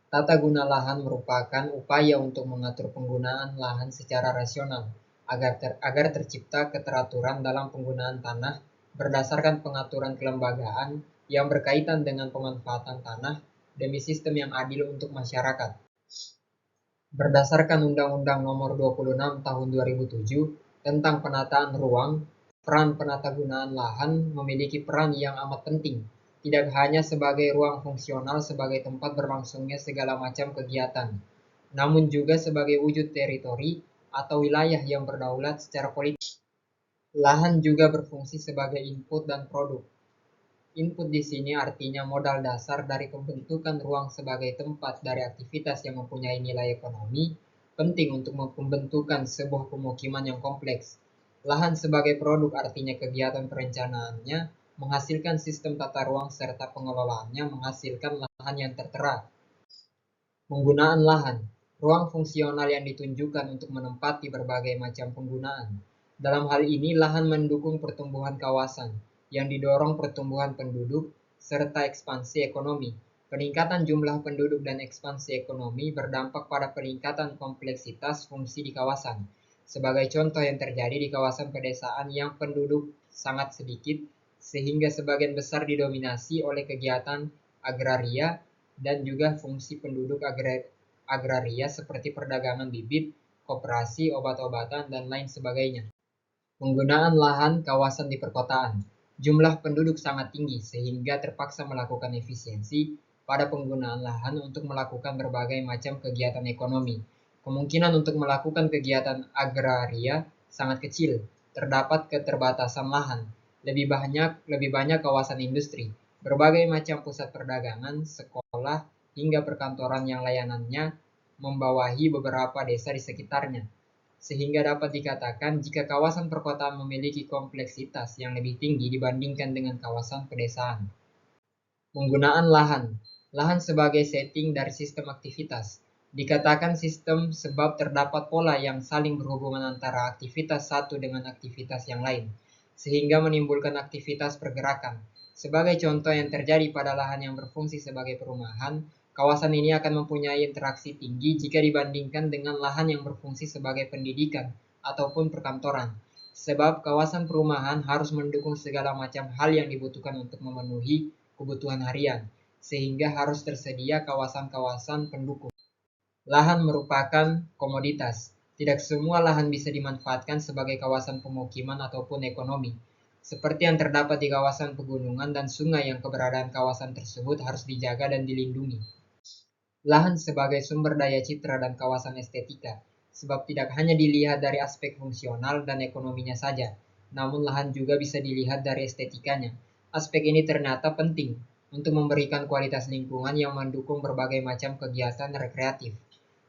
S1: Tata guna lahan merupakan upaya untuk mengatur penggunaan lahan secara rasional agar tercipta keteraturan dalam penggunaan tanah berdasarkan pengaturan kelembagaan yang berkaitan dengan pemanfaatan tanah demi sistem yang adil untuk masyarakat. Berdasarkan Undang-Undang Nomor 26 Tahun 2007 tentang penataan ruang, peran penatagunaan lahan memiliki peran yang amat penting, tidak hanya sebagai ruang fungsional sebagai tempat berlangsungnya segala macam kegiatan, namun juga sebagai wujud teritori atau wilayah yang berdaulat secara politik. Lahan juga berfungsi sebagai input dan produk. Input di sini artinya modal dasar dari pembentukan ruang sebagai tempat dari aktivitas yang mempunyai nilai ekonomi, penting untuk pembentukan sebuah pemukiman yang kompleks. Lahan sebagai produk artinya kegiatan perencanaannya menghasilkan sistem tata ruang serta pengelolaannya menghasilkan lahan yang tertera. Penggunaan lahan, ruang fungsional yang ditunjukkan untuk menempati berbagai macam penggunaan. Dalam hal ini, lahan mendukung pertumbuhan kawasan, yang didorong pertumbuhan penduduk, serta ekspansi ekonomi. Peningkatan jumlah penduduk dan ekspansi ekonomi berdampak pada peningkatan kompleksitas fungsi di kawasan. Sebagai contoh yang terjadi di kawasan pedesaan yang penduduk sangat sedikit, sehingga sebagian besar didominasi oleh kegiatan agraria dan juga fungsi penduduk agraria seperti perdagangan bibit, koperasi, obat-obatan, dan lain sebagainya. Penggunaan lahan kawasan di perkotaan. Jumlah penduduk sangat tinggi sehingga terpaksa melakukan efisiensi pada penggunaan lahan untuk melakukan berbagai macam kegiatan ekonomi. Kemungkinan untuk melakukan kegiatan agraria sangat kecil, terdapat keterbatasan lahan, lebih banyak kawasan industri, berbagai macam pusat perdagangan, sekolah, hingga perkantoran yang layanannya membawahi beberapa desa di sekitarnya. Sehingga dapat dikatakan jika kawasan perkotaan memiliki kompleksitas yang lebih tinggi dibandingkan dengan kawasan pedesaan. Penggunaan lahan. Lahan sebagai setting dari sistem aktivitas. Dikatakan sistem sebab terdapat pola yang saling berhubungan antara aktivitas satu dengan aktivitas yang lain, sehingga menimbulkan aktivitas pergerakan. Sebagai contoh yang terjadi pada lahan yang berfungsi sebagai perumahan, kawasan ini akan mempunyai interaksi tinggi jika dibandingkan dengan lahan yang berfungsi sebagai pendidikan ataupun perkantoran. Sebab kawasan perumahan harus mendukung segala macam hal yang dibutuhkan untuk memenuhi kebutuhan harian, sehingga harus tersedia kawasan-kawasan pendukung. Lahan merupakan komoditas. Tidak semua lahan bisa dimanfaatkan sebagai kawasan pemukiman ataupun ekonomi, seperti yang terdapat di kawasan pegunungan dan sungai yang keberadaan kawasan tersebut harus dijaga dan dilindungi. Lahan sebagai sumber daya citra dan kawasan estetika, sebab tidak hanya dilihat dari aspek fungsional dan ekonominya saja, namun lahan juga bisa dilihat dari estetikanya. Aspek ini ternyata penting untuk memberikan kualitas lingkungan yang mendukung berbagai macam kegiatan rekreatif.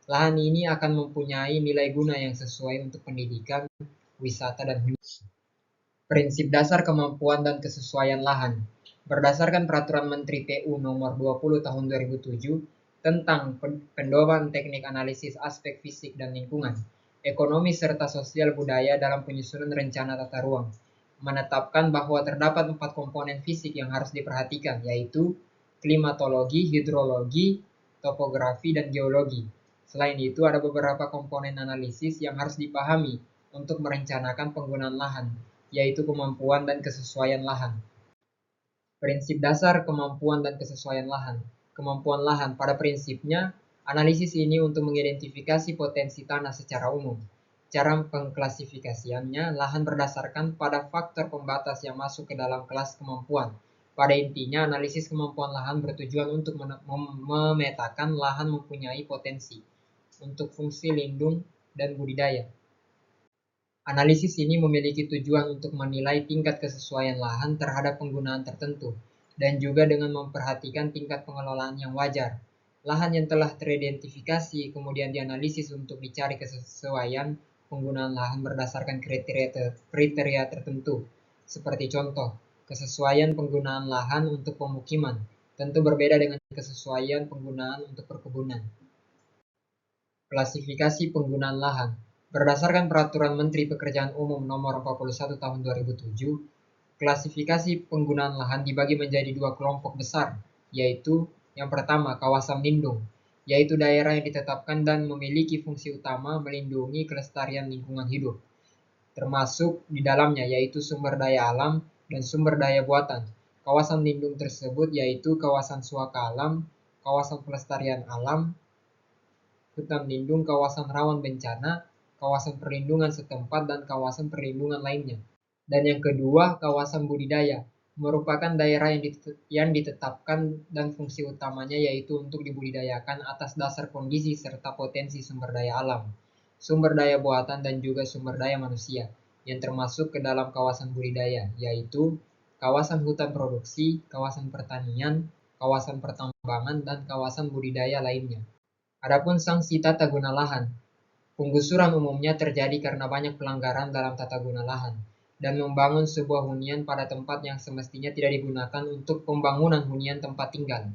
S1: Lahan ini akan mempunyai nilai guna yang sesuai untuk pendidikan, wisata, dan hunian. Prinsip dasar kemampuan dan kesesuaian lahan. Berdasarkan Peraturan Menteri PU Nomor 20 Tahun 2007 tentang pendoman teknik analisis aspek fisik dan lingkungan, ekonomi serta sosial budaya dalam penyusunan rencana tata ruang, menetapkan bahwa terdapat 4 komponen fisik yang harus diperhatikan, yaitu klimatologi, hidrologi, topografi, dan geologi. Selain itu, ada beberapa komponen analisis yang harus dipahami untuk merencanakan penggunaan lahan, yaitu kemampuan dan kesesuaian lahan. Prinsip dasar kemampuan dan kesesuaian lahan. Kemampuan lahan pada prinsipnya, analisis ini untuk mengidentifikasi potensi tanah secara umum. Cara pengklasifikasiannya, lahan berdasarkan pada faktor pembatas yang masuk ke dalam kelas kemampuan. Pada intinya, analisis kemampuan lahan bertujuan untuk memetakan lahan mempunyai potensi untuk fungsi lindung dan budidaya. Analisis ini memiliki tujuan untuk menilai tingkat kesesuaian lahan terhadap penggunaan tertentu, dan juga dengan memperhatikan tingkat pengelolaan yang wajar. Lahan yang telah teridentifikasi kemudian dianalisis untuk dicari kesesuaian penggunaan lahan berdasarkan kriteria tertentu. Seperti contoh, kesesuaian penggunaan lahan untuk pemukiman tentu berbeda dengan kesesuaian penggunaan untuk perkebunan. Klasifikasi penggunaan lahan. Berdasarkan Peraturan Menteri Pekerjaan Umum Nomor 41 Tahun 2007, klasifikasi penggunaan lahan dibagi menjadi 2 kelompok besar, yaitu yang pertama kawasan lindung, yaitu daerah yang ditetapkan dan memiliki fungsi utama melindungi kelestarian lingkungan hidup, termasuk di dalamnya yaitu sumber daya alam dan sumber daya buatan. Kawasan lindung tersebut yaitu kawasan suaka alam, kawasan pelestarian alam, hutan lindung, kawasan rawan bencana, kawasan perlindungan setempat, dan kawasan perlindungan lainnya. Dan yang kedua, kawasan budidaya, merupakan daerah yang ditetapkan dan fungsi utamanya yaitu untuk dibudidayakan atas dasar kondisi serta potensi sumber daya alam, sumber daya buatan, dan juga sumber daya manusia, yang termasuk ke dalam kawasan budidaya, yaitu kawasan hutan produksi, kawasan pertanian, kawasan pertambangan, dan kawasan budidaya lainnya. Adapun sanksi tata guna lahan, penggusuran umumnya terjadi karena banyak pelanggaran dalam tata guna lahan dan membangun sebuah hunian pada tempat yang semestinya tidak digunakan untuk pembangunan hunian tempat tinggal.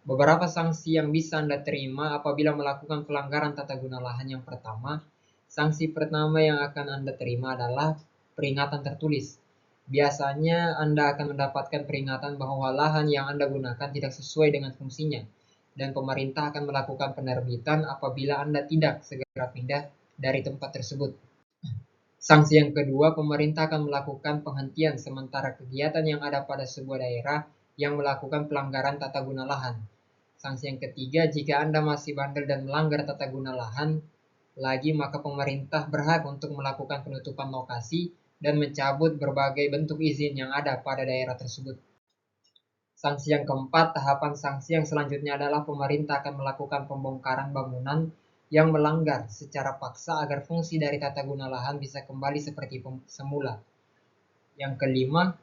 S1: Beberapa sanksi yang bisa Anda terima apabila melakukan pelanggaran tata guna lahan. Yang pertama, sanksi pertama yang akan Anda terima adalah peringatan tertulis. Biasanya Anda akan mendapatkan peringatan bahwa lahan yang Anda gunakan tidak sesuai dengan fungsinya, dan pemerintah akan melakukan penerbitan apabila Anda tidak segera pindah dari tempat tersebut. Sanksi yang kedua, pemerintah akan melakukan penghentian sementara kegiatan yang ada pada sebuah daerah yang melakukan pelanggaran tata guna lahan. Sanksi yang ketiga, jika Anda masih bandel dan melanggar tata guna lahan lagi, maka pemerintah berhak untuk melakukan penutupan lokasi dan mencabut berbagai bentuk izin yang ada pada daerah tersebut. Sanksi yang keempat, tahapan sanksi yang selanjutnya adalah pemerintah akan melakukan pembongkaran bangunan yang melanggar secara paksa agar fungsi dari tata guna lahan bisa kembali seperti semula. Yang kelima,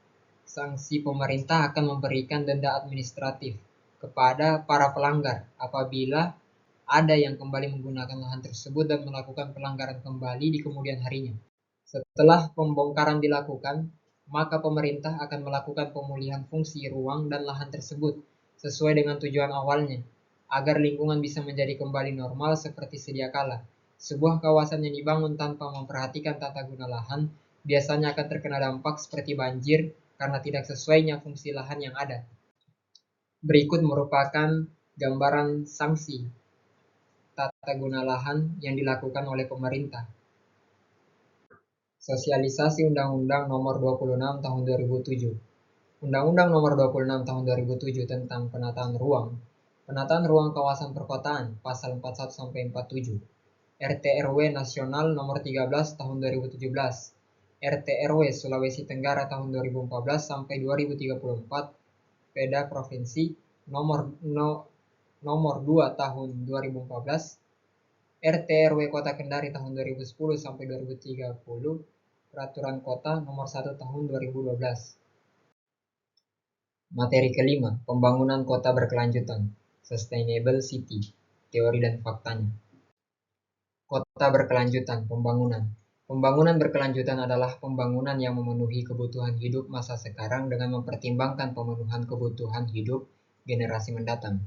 S1: sanksi pemerintah akan memberikan denda administratif kepada para pelanggar apabila ada yang kembali menggunakan lahan tersebut dan melakukan pelanggaran kembali di kemudian harinya. Setelah pembongkaran dilakukan, maka pemerintah akan melakukan pemulihan fungsi ruang dan lahan tersebut sesuai dengan tujuan awalnya, agar lingkungan bisa menjadi kembali normal seperti sedia kala. Sebuah kawasan yang dibangun tanpa memperhatikan tata guna lahan biasanya akan terkena dampak seperti banjir karena tidak sesuainya fungsi lahan yang ada. Berikut merupakan gambaran sanksi tata guna lahan yang dilakukan oleh pemerintah. Sosialisasi Undang-Undang Nomor 26 Tahun 2007. Undang-Undang Nomor 26 Tahun 2007 tentang Penataan Ruang Kawasan Perkotaan, Pasal 41 sampai 47. RT/RW Nasional Nomor 13 Tahun 2017. RT/RW Sulawesi Tenggara tahun 2014 sampai 2034. Peda Provinsi Nomor 2 Tahun 2014. RT/RW Kota Kendari tahun 2010 sampai 2030. Peraturan Kota Nomor 1 Tahun 2012. Materi kelima, pembangunan kota berkelanjutan, Sustainable City, teori dan faktanya. Kota berkelanjutan, pembangunan. Pembangunan berkelanjutan adalah pembangunan yang memenuhi kebutuhan hidup masa sekarang dengan mempertimbangkan pemenuhan kebutuhan hidup generasi mendatang.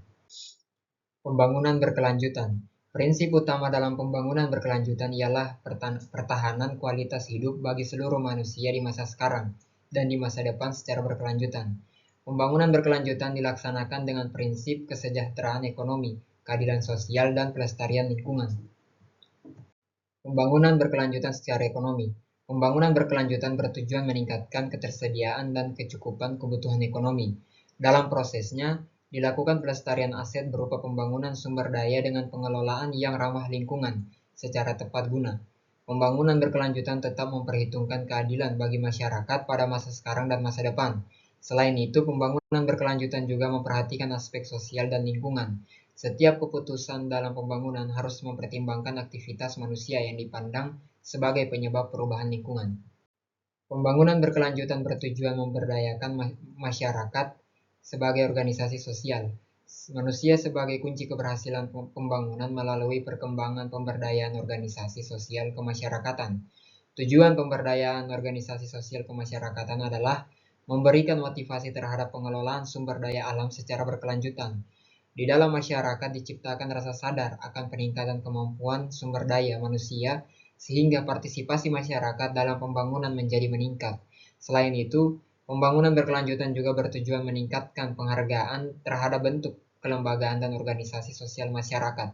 S1: Pembangunan berkelanjutan. Prinsip utama dalam pembangunan berkelanjutan ialah pertahanan kualitas hidup bagi seluruh manusia di masa sekarang dan di masa depan secara berkelanjutan. Pembangunan berkelanjutan dilaksanakan dengan prinsip kesejahteraan ekonomi, keadilan sosial, dan pelestarian lingkungan. Pembangunan berkelanjutan secara ekonomi. Pembangunan berkelanjutan bertujuan meningkatkan ketersediaan dan kecukupan kebutuhan ekonomi. Dalam prosesnya, dilakukan pelestarian aset berupa pembangunan sumber daya dengan pengelolaan yang ramah lingkungan secara tepat guna. Pembangunan berkelanjutan tetap memperhitungkan keadilan bagi masyarakat pada masa sekarang dan masa depan. Selain itu, pembangunan berkelanjutan juga memperhatikan aspek sosial dan lingkungan. Setiap keputusan dalam pembangunan harus mempertimbangkan aktivitas manusia yang dipandang sebagai penyebab perubahan lingkungan. Pembangunan berkelanjutan bertujuan memberdayakan masyarakat sebagai organisasi sosial. Manusia sebagai kunci keberhasilan pembangunan melalui perkembangan pemberdayaan organisasi sosial kemasyarakatan. Tujuan pemberdayaan organisasi sosial kemasyarakatan adalah memberikan motivasi terhadap pengelolaan sumber daya alam secara berkelanjutan. Di dalam masyarakat diciptakan rasa sadar akan peningkatan kemampuan sumber daya manusia sehingga partisipasi masyarakat dalam pembangunan menjadi meningkat. Selain itu, pembangunan berkelanjutan juga bertujuan meningkatkan penghargaan terhadap bentuk kelembagaan dan organisasi sosial masyarakat.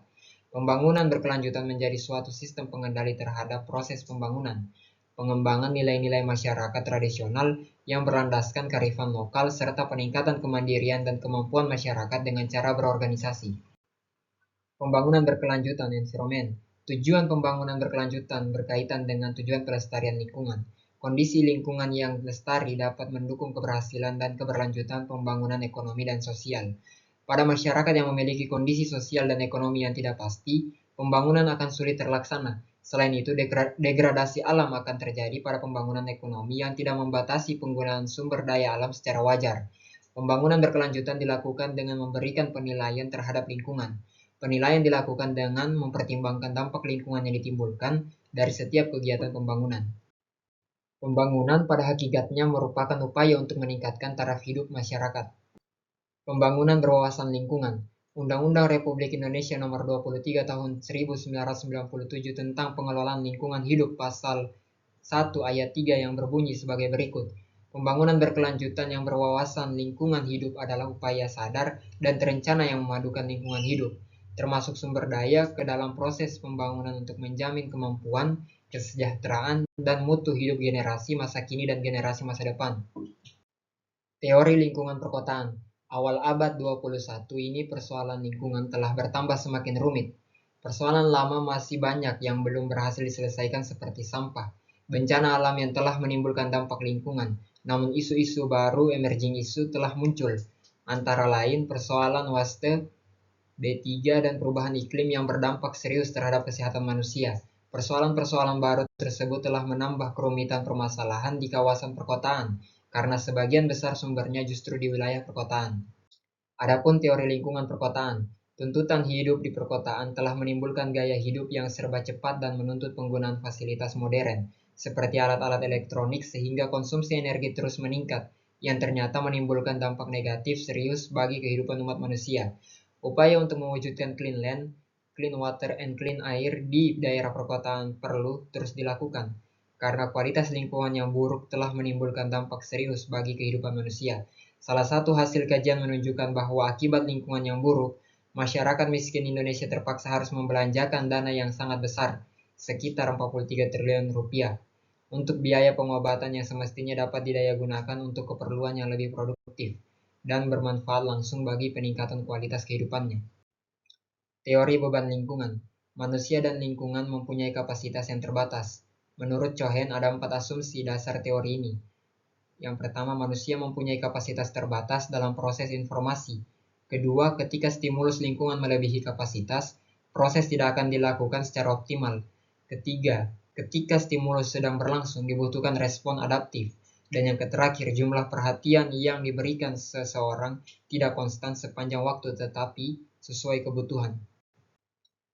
S1: Pembangunan berkelanjutan menjadi suatu sistem pengendali terhadap proses pembangunan, pengembangan nilai-nilai masyarakat tradisional yang berlandaskan kearifan lokal, serta peningkatan kemandirian dan kemampuan masyarakat dengan cara berorganisasi. Pembangunan berkelanjutan environment. Tujuan pembangunan berkelanjutan berkaitan dengan tujuan pelestarian lingkungan. Kondisi lingkungan yang lestari dapat mendukung keberhasilan dan keberlanjutan pembangunan ekonomi dan sosial. Pada masyarakat yang memiliki kondisi sosial dan ekonomi yang tidak pasti, pembangunan akan sulit terlaksana. Selain itu, degradasi alam akan terjadi pada pembangunan ekonomi yang tidak membatasi penggunaan sumber daya alam secara wajar. Pembangunan berkelanjutan dilakukan dengan memberikan penilaian terhadap lingkungan. Penilaian dilakukan dengan mempertimbangkan dampak lingkungan yang ditimbulkan dari setiap kegiatan pembangunan. Pembangunan pada hakikatnya merupakan upaya untuk meningkatkan taraf hidup masyarakat. Pembangunan berwawasan lingkungan. Undang-Undang Republik Indonesia Nomor 23 Tahun 1997 tentang Pengelolaan Lingkungan Hidup Pasal 1 Ayat 3 yang berbunyi sebagai berikut. Pembangunan berkelanjutan yang berwawasan lingkungan hidup adalah upaya sadar dan terencana yang memadukan lingkungan hidup, termasuk sumber daya, ke dalam proses pembangunan untuk menjamin kemampuan, kesejahteraan, dan mutu hidup generasi masa kini dan generasi masa depan. Teori lingkungan perkotaan. Awal abad 21 ini persoalan lingkungan telah bertambah semakin rumit. Persoalan lama masih banyak yang belum berhasil diselesaikan seperti sampah, bencana alam yang telah menimbulkan dampak lingkungan. Namun isu-isu baru emerging isu telah muncul, antara lain persoalan waste, B3 dan perubahan iklim yang berdampak serius terhadap kesehatan manusia. Persoalan-persoalan baru tersebut telah menambah kerumitan permasalahan di kawasan perkotaan, karena sebagian besar sumbernya justru di wilayah perkotaan. Adapun teori lingkungan perkotaan, tuntutan hidup di perkotaan telah menimbulkan gaya hidup yang serba cepat dan menuntut penggunaan fasilitas modern, seperti alat-alat elektronik sehingga konsumsi energi terus meningkat, yang ternyata menimbulkan dampak negatif serius bagi kehidupan umat manusia. Upaya untuk mewujudkan clean land, clean water, and clean air di daerah perkotaan perlu terus dilakukan, karena kualitas lingkungan yang buruk telah menimbulkan dampak serius bagi kehidupan manusia. Salah satu hasil kajian menunjukkan bahwa akibat lingkungan yang buruk, masyarakat miskin Indonesia terpaksa harus membelanjakan dana yang sangat besar, sekitar 43 triliun rupiah, untuk biaya pengobatan yang semestinya dapat didayagunakan untuk keperluan yang lebih produktif dan bermanfaat langsung bagi peningkatan kualitas kehidupannya. Teori beban lingkungan. Manusia dan lingkungan mempunyai kapasitas yang terbatas. Menurut Cohen, ada 4 asumsi dasar teori ini. Yang pertama, manusia mempunyai kapasitas terbatas dalam proses informasi. Kedua, ketika stimulus lingkungan melebihi kapasitas, proses tidak akan dilakukan secara optimal. Ketiga, ketika stimulus sedang berlangsung dibutuhkan respon adaptif. Dan yang terakhir, jumlah perhatian yang diberikan seseorang tidak konstan sepanjang waktu tetapi sesuai kebutuhan.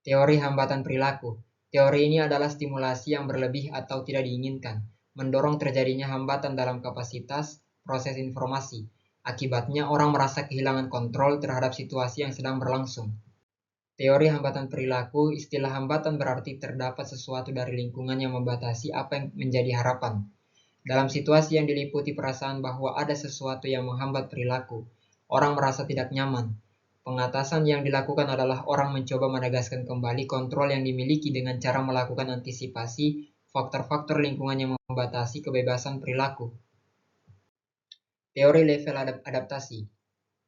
S1: Teori hambatan perilaku. Teori ini adalah stimulasi yang berlebih atau tidak diinginkan, mendorong terjadinya hambatan dalam kapasitas proses informasi. Akibatnya, orang merasa kehilangan kontrol terhadap situasi yang sedang berlangsung. Teori hambatan perilaku, istilah hambatan berarti terdapat sesuatu dari lingkungan yang membatasi apa yang menjadi harapan. Dalam situasi yang diliputi perasaan bahwa ada sesuatu yang menghambat perilaku, orang merasa tidak nyaman. Pengatasan yang dilakukan adalah orang mencoba menegaskan kembali kontrol yang dimiliki dengan cara melakukan antisipasi faktor-faktor lingkungan yang membatasi kebebasan perilaku. Teori level adaptasi.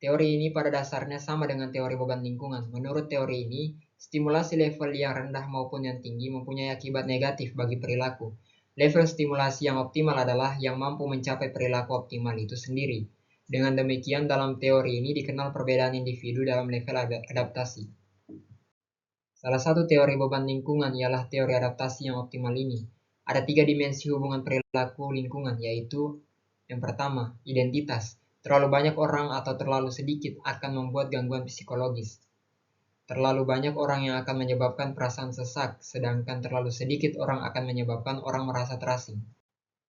S1: Teori ini pada dasarnya sama dengan teori beban lingkungan. Menurut teori ini, stimulasi level yang rendah maupun yang tinggi mempunyai akibat negatif bagi perilaku. Level stimulasi yang optimal adalah yang mampu mencapai perilaku optimal itu sendiri. Dengan demikian, dalam teori ini dikenal perbedaan individu dalam level adaptasi. Salah satu teori beban lingkungan ialah teori adaptasi yang optimal ini. Ada 3 dimensi hubungan perilaku lingkungan, yaitu yang pertama, identitas. Terlalu banyak orang atau terlalu sedikit akan membuat gangguan psikologis. Terlalu banyak orang yang akan menyebabkan perasaan sesak, sedangkan terlalu sedikit orang akan menyebabkan orang merasa terasing.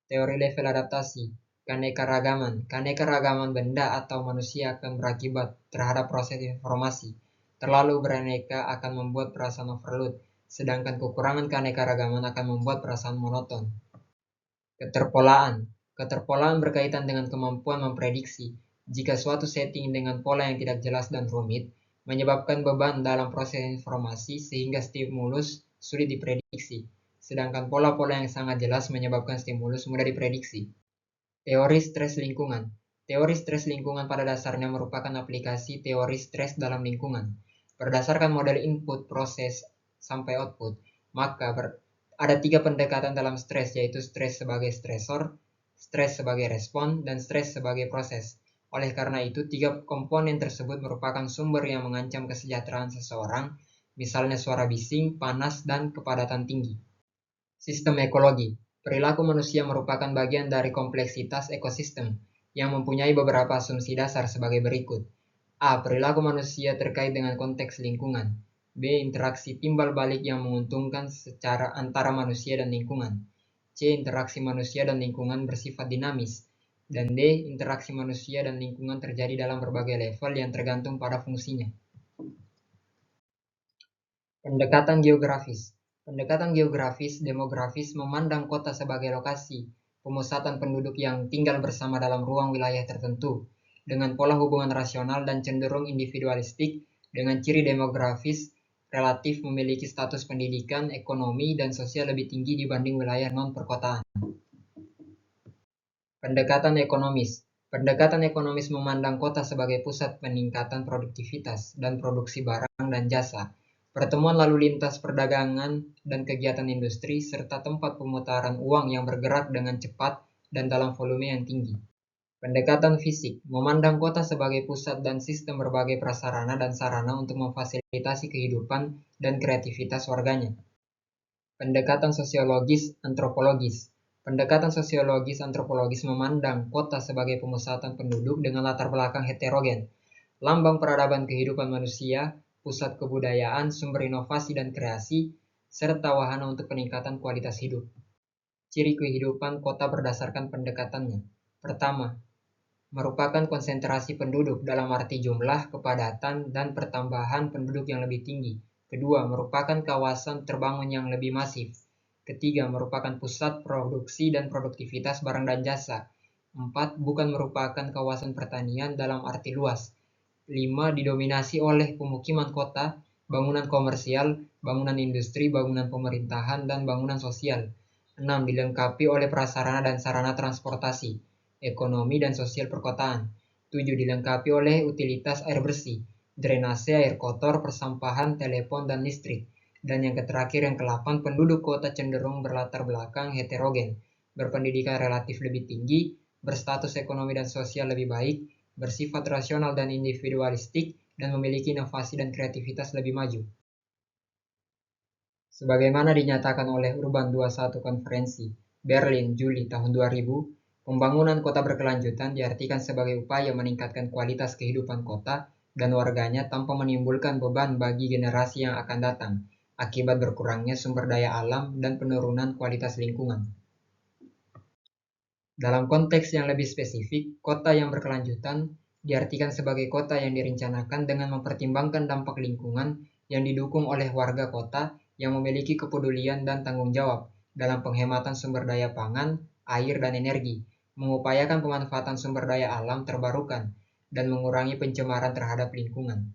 S1: Teori level adaptasi. Keanekaragaman. Keanekaragaman benda atau manusia akan berakibat terhadap proses informasi. Terlalu beraneka akan membuat perasaan overload, sedangkan kekurangan keanekaragaman akan membuat perasaan monoton. Keterpolaan. Keterpolaan berkaitan dengan kemampuan memprediksi. Jika suatu setting dengan pola yang tidak jelas dan rumit, menyebabkan beban dalam proses informasi sehingga stimulus sulit diprediksi. Sedangkan pola-pola yang sangat jelas menyebabkan stimulus mudah diprediksi. Teori stres lingkungan. Teori stres lingkungan pada dasarnya merupakan aplikasi teori stres dalam lingkungan. Berdasarkan model input, proses, sampai output, maka ada 3 pendekatan dalam stres, yaitu stres sebagai stresor, stres sebagai respon, dan stres sebagai proses. Oleh karena itu, 3 komponen tersebut merupakan sumber yang mengancam kesejahteraan seseorang, misalnya suara bising, panas, dan kepadatan tinggi. Sistem ekologi. Perilaku manusia merupakan bagian dari kompleksitas ekosistem yang mempunyai beberapa asumsi dasar sebagai berikut. A. Perilaku manusia terkait dengan konteks lingkungan. B. Interaksi timbal balik yang menguntungkan secara antara manusia dan lingkungan. C. Interaksi manusia dan lingkungan bersifat dinamis. Dan D. Interaksi manusia dan lingkungan terjadi dalam berbagai level yang tergantung pada fungsinya. Pendekatan geografis. Pendekatan geografis demografis memandang kota sebagai lokasi pemusatan penduduk yang tinggal bersama dalam ruang wilayah tertentu, dengan pola hubungan rasional dan cenderung individualistik, dengan ciri demografis relatif memiliki status pendidikan, ekonomi, dan sosial lebih tinggi dibanding wilayah non-perkotaan. Pendekatan ekonomis. Pendekatan ekonomis memandang kota sebagai pusat peningkatan produktivitas dan produksi barang dan jasa, pertemuan lalu lintas perdagangan dan kegiatan industri, serta tempat pemutaran uang yang bergerak dengan cepat dan dalam volume yang tinggi. Pendekatan fisik memandang kota sebagai pusat dan sistem berbagai prasarana dan sarana untuk memfasilitasi kehidupan dan kreativitas warganya. Pendekatan sosiologis antropologis. Pendekatan sosiologis antropologis memandang kota sebagai pemusatan penduduk dengan latar belakang heterogen, lambang peradaban kehidupan manusia, pusat kebudayaan, sumber inovasi dan kreasi, serta wahana untuk peningkatan kualitas hidup. Ciri kehidupan kota berdasarkan pendekatannya. Pertama, merupakan konsentrasi penduduk dalam arti jumlah, kepadatan, dan pertambahan penduduk yang lebih tinggi. Kedua, merupakan kawasan terbangun yang lebih masif. Ketiga, merupakan pusat produksi dan produktivitas barang dan jasa. 4. Bukan merupakan kawasan pertanian dalam arti luas. 5. Didominasi oleh pemukiman kota, bangunan komersial, bangunan industri, bangunan pemerintahan, dan bangunan sosial. 6. Dilengkapi oleh prasarana dan sarana transportasi, ekonomi dan sosial perkotaan. 7. Dilengkapi oleh utilitas air bersih, drainase, air kotor, persampahan, telepon, dan listrik. Dan yang terakhir, yang ke-8, penduduk kota cenderung berlatar belakang heterogen, berpendidikan relatif lebih tinggi, berstatus ekonomi dan sosial lebih baik, bersifat rasional dan individualistik, dan memiliki inovasi dan kreativitas lebih maju. Sebagaimana dinyatakan oleh Urban 21 Konferensi, Berlin, Juli tahun 2000, pembangunan kota berkelanjutan diartikan sebagai upaya meningkatkan kualitas kehidupan kota dan warganya tanpa menimbulkan beban bagi generasi yang akan datang, akibat berkurangnya sumber daya alam dan penurunan kualitas lingkungan. Dalam konteks yang lebih spesifik, kota yang berkelanjutan diartikan sebagai kota yang direncanakan dengan mempertimbangkan dampak lingkungan yang didukung oleh warga kota yang memiliki kepedulian dan tanggung jawab dalam penghematan sumber daya pangan, air, dan energi, mengupayakan pemanfaatan sumber daya alam terbarukan, dan mengurangi pencemaran terhadap lingkungan.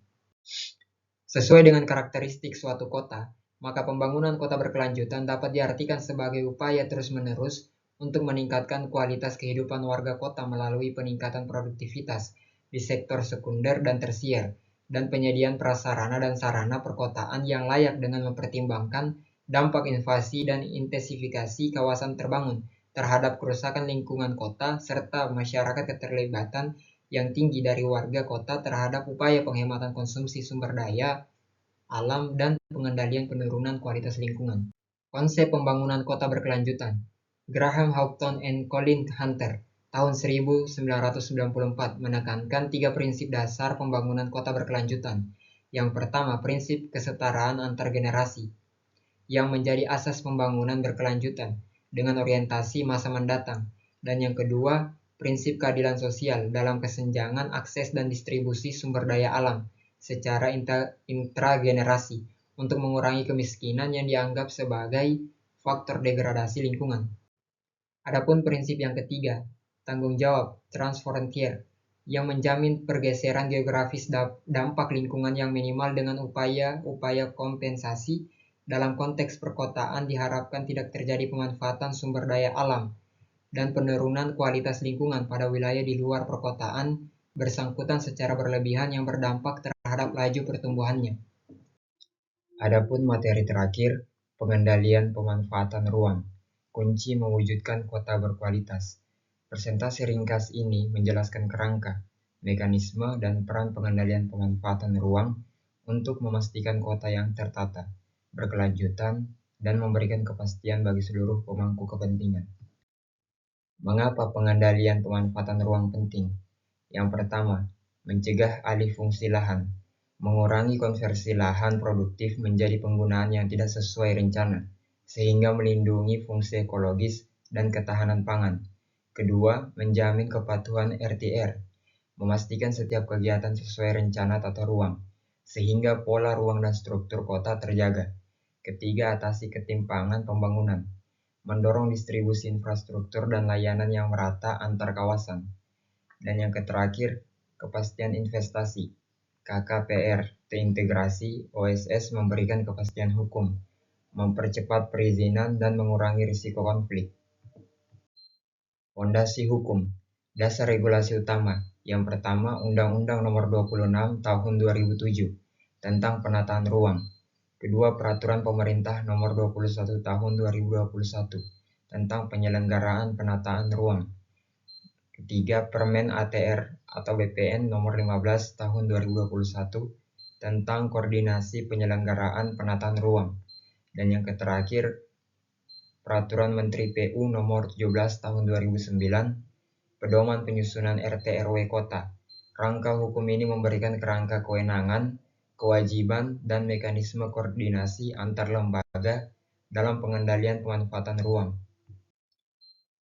S1: Sesuai dengan karakteristik suatu kota, maka pembangunan kota berkelanjutan dapat diartikan sebagai upaya terus-menerus untuk meningkatkan kualitas kehidupan warga kota melalui peningkatan produktivitas di sektor sekunder dan tersier, dan penyediaan prasarana dan sarana perkotaan yang layak dengan mempertimbangkan dampak invasi dan intensifikasi kawasan terbangun terhadap kerusakan lingkungan kota, serta masyarakat keterlibatan yang tinggi dari warga kota terhadap upaya penghematan konsumsi sumber daya alam dan pengendalian penurunan kualitas lingkungan. Konsep pembangunan kota berkelanjutan. Graham Houghton and Colin Hunter tahun 1994 menekankan 3 prinsip dasar pembangunan kota berkelanjutan. Yang pertama, prinsip kesetaraan antar generasi, yang menjadi asas pembangunan berkelanjutan dengan orientasi masa mendatang. Dan yang kedua, prinsip keadilan sosial dalam kesenjangan akses dan distribusi sumber daya alam secara intragenerasi untuk mengurangi kemiskinan yang dianggap sebagai faktor degradasi lingkungan. Adapun prinsip yang ketiga, tanggung jawab transfrontier, yang menjamin pergeseran geografis dampak lingkungan yang minimal dengan upaya-upaya kompensasi. Dalam konteks perkotaan diharapkan tidak terjadi pemanfaatan sumber daya alam dan penurunan kualitas lingkungan pada wilayah di luar perkotaan bersangkutan secara berlebihan yang berdampak terhadap laju pertumbuhannya. Adapun materi terakhir, pengendalian pemanfaatan ruang, kunci mewujudkan kota berkualitas. Presentasi ringkas ini menjelaskan kerangka, mekanisme, dan peran pengendalian pemanfaatan ruang untuk memastikan kota yang tertata, berkelanjutan, dan memberikan kepastian bagi seluruh pemangku kepentingan. Mengapa pengendalian pemanfaatan ruang penting? Yang pertama, mencegah alih fungsi lahan, mengurangi konversi lahan produktif menjadi penggunaan yang tidak sesuai rencana, sehingga melindungi fungsi ekologis dan ketahanan pangan. Kedua, menjamin kepatuhan RTR, memastikan setiap kegiatan sesuai rencana tata ruang, sehingga pola ruang dan struktur kota terjaga. Ketiga, atasi ketimpangan pembangunan, mendorong distribusi infrastruktur dan layanan yang merata antar kawasan. Dan yang terakhir, kepastian investasi. KKPR terintegrasi, OSS memberikan kepastian hukum, mempercepat perizinan dan mengurangi risiko konflik. Fondasi hukum. Dasar regulasi utama. Yang pertama, Undang-Undang Nomor 26 Tahun 2007 tentang penataan ruang. Kedua, Peraturan Pemerintah Nomor 21 Tahun 2021 tentang penyelenggaraan penataan ruang. Ketiga, Permen ATR atau BPN Nomor 15 Tahun 2021 tentang koordinasi penyelenggaraan penataan ruang. Dan yang terakhir, Peraturan Menteri PU Nomor 17 Tahun 2009, Pedoman Penyusunan RT RW Kota. Rangka hukum ini memberikan kerangka kewenangan, kewajiban, dan mekanisme koordinasi antar lembaga dalam pengendalian pemanfaatan ruang.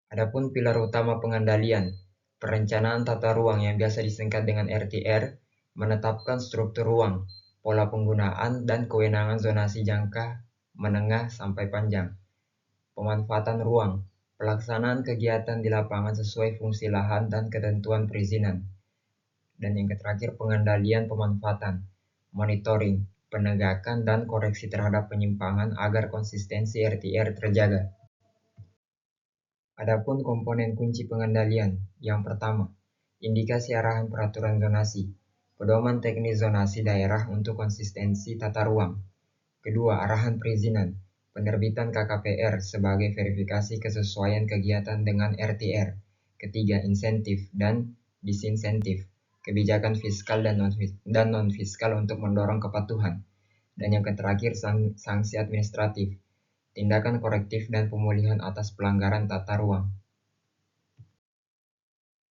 S1: Adapun pilar utama pengendalian, perencanaan tata ruang yang biasa disingkat dengan RTR, menetapkan struktur ruang, pola penggunaan, dan kewenangan zonasi jangka menengah sampai panjang. Pemanfaatan ruang, pelaksanaan kegiatan di lapangan sesuai fungsi lahan dan ketentuan perizinan. Dan yang terakhir, pengendalian pemanfaatan, monitoring, penegakan, dan koreksi terhadap penyimpangan agar konsistensi RTR terjaga. Adapun komponen kunci pengendalian, yang pertama, indikasi arahan peraturan zonasi, pedoman teknis zonasi daerah untuk konsistensi tata ruang. Kedua, arahan perizinan, penerbitan KKPR sebagai verifikasi kesesuaian kegiatan dengan RTR. Ketiga, insentif dan disinsentif, kebijakan fiskal dan non-fiskal untuk mendorong kepatuhan. Dan yang terakhir, sanksi administratif, tindakan korektif dan pemulihan atas pelanggaran tata ruang.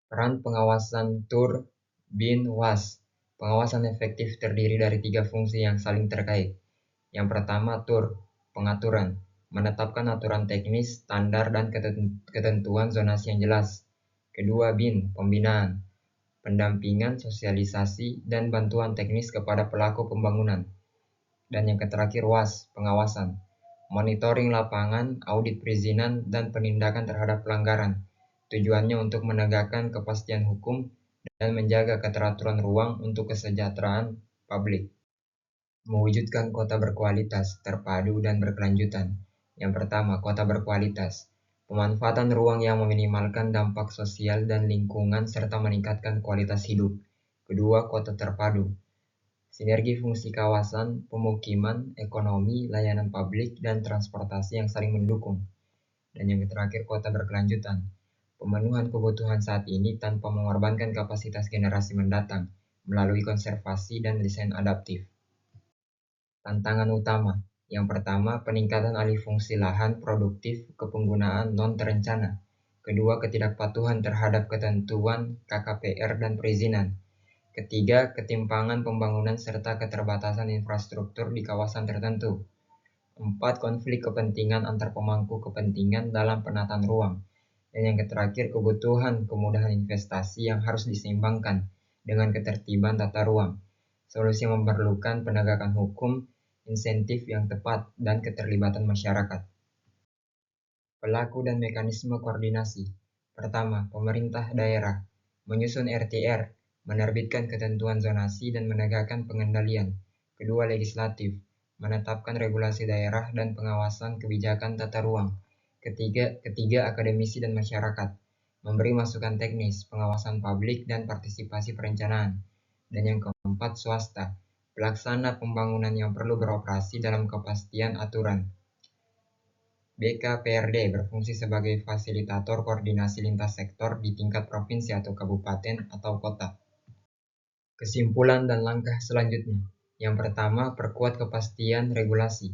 S1: Peran pengawasan TUR, BIN, WAS. Pengawasan efektif terdiri dari 3 fungsi yang saling terkait. Yang pertama, TUR, pengaturan, menetapkan aturan teknis, standar, dan ketentuan zonasi yang jelas. Kedua, BIN, pembinaan, pendampingan, sosialisasi, dan bantuan teknis kepada pelaku pembangunan. Dan yang terakhir, WAS, pengawasan, monitoring lapangan, audit perizinan, dan penindakan terhadap pelanggaran. Tujuannya untuk menegakkan kepastian hukum dan menjaga keteraturan ruang untuk kesejahteraan publik. Mewujudkan kota berkualitas, terpadu, dan berkelanjutan. Yang pertama, kota berkualitas. Pemanfaatan ruang yang meminimalkan dampak sosial dan lingkungan serta meningkatkan kualitas hidup. Kedua, kota terpadu. Sinergi fungsi kawasan, pemukiman, ekonomi, layanan publik, dan transportasi yang saling mendukung. Dan yang terakhir, kota berkelanjutan. Pemenuhan kebutuhan saat ini tanpa mengorbankan kapasitas generasi mendatang melalui konservasi dan desain adaptif. Tantangan utama. Yang pertama, peningkatan alih fungsi lahan produktif ke penggunaan non-terencana. Kedua, ketidakpatuhan terhadap ketentuan KKPR dan perizinan. Ketiga, ketimpangan pembangunan serta keterbatasan infrastruktur di kawasan tertentu. 4. Konflik kepentingan antar pemangku kepentingan dalam penataan ruang. Dan yang terakhir, kebutuhan kemudahan investasi yang harus diseimbangkan dengan ketertiban tata ruang. Solusi memerlukan penegakan hukum, insentif yang tepat, dan keterlibatan masyarakat. Pelaku dan mekanisme koordinasi. Pertama, pemerintah daerah menyusun RTR, menerbitkan ketentuan zonasi dan menegakkan pengendalian. Kedua, legislatif menetapkan regulasi daerah dan pengawasan kebijakan tata ruang. Ketiga, akademisi dan masyarakat memberi masukan teknis, pengawasan publik, dan partisipasi perencanaan. Dan yang keempat, swasta Pelaksana pembangunan yang perlu beroperasi dalam kepastian aturan. BKPRD berfungsi sebagai fasilitator koordinasi lintas sektor di tingkat provinsi atau kabupaten atau kota. Kesimpulan dan langkah selanjutnya. Yang pertama, perkuat kepastian regulasi.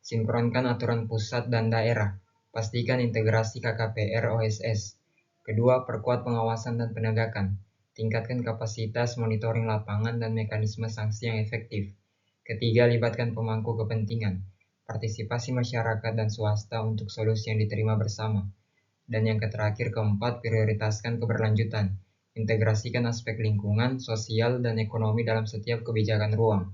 S1: Sinkronkan aturan pusat dan daerah. Pastikan integrasi KKPR OSS. Kedua, perkuat pengawasan dan penegakan. Tingkatkan kapasitas monitoring lapangan dan mekanisme sanksi yang efektif. Ketiga, libatkan pemangku kepentingan. Partisipasi masyarakat dan swasta untuk solusi yang diterima bersama. Dan yang terakhir, keempat, prioritaskan keberlanjutan. Integrasikan aspek lingkungan, sosial, dan ekonomi dalam setiap kebijakan ruang.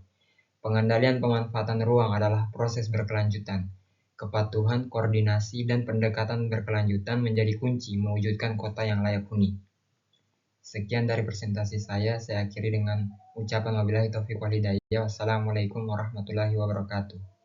S1: Pengendalian pemanfaatan ruang adalah proses berkelanjutan. Kepatuhan, koordinasi, dan pendekatan berkelanjutan menjadi kunci mewujudkan kota yang layak huni. Sekian dari presentasi saya akhiri dengan ucapan wabillahi taufiq wal hidayah. Wassalamualaikum warahmatullahi wabarakatuh.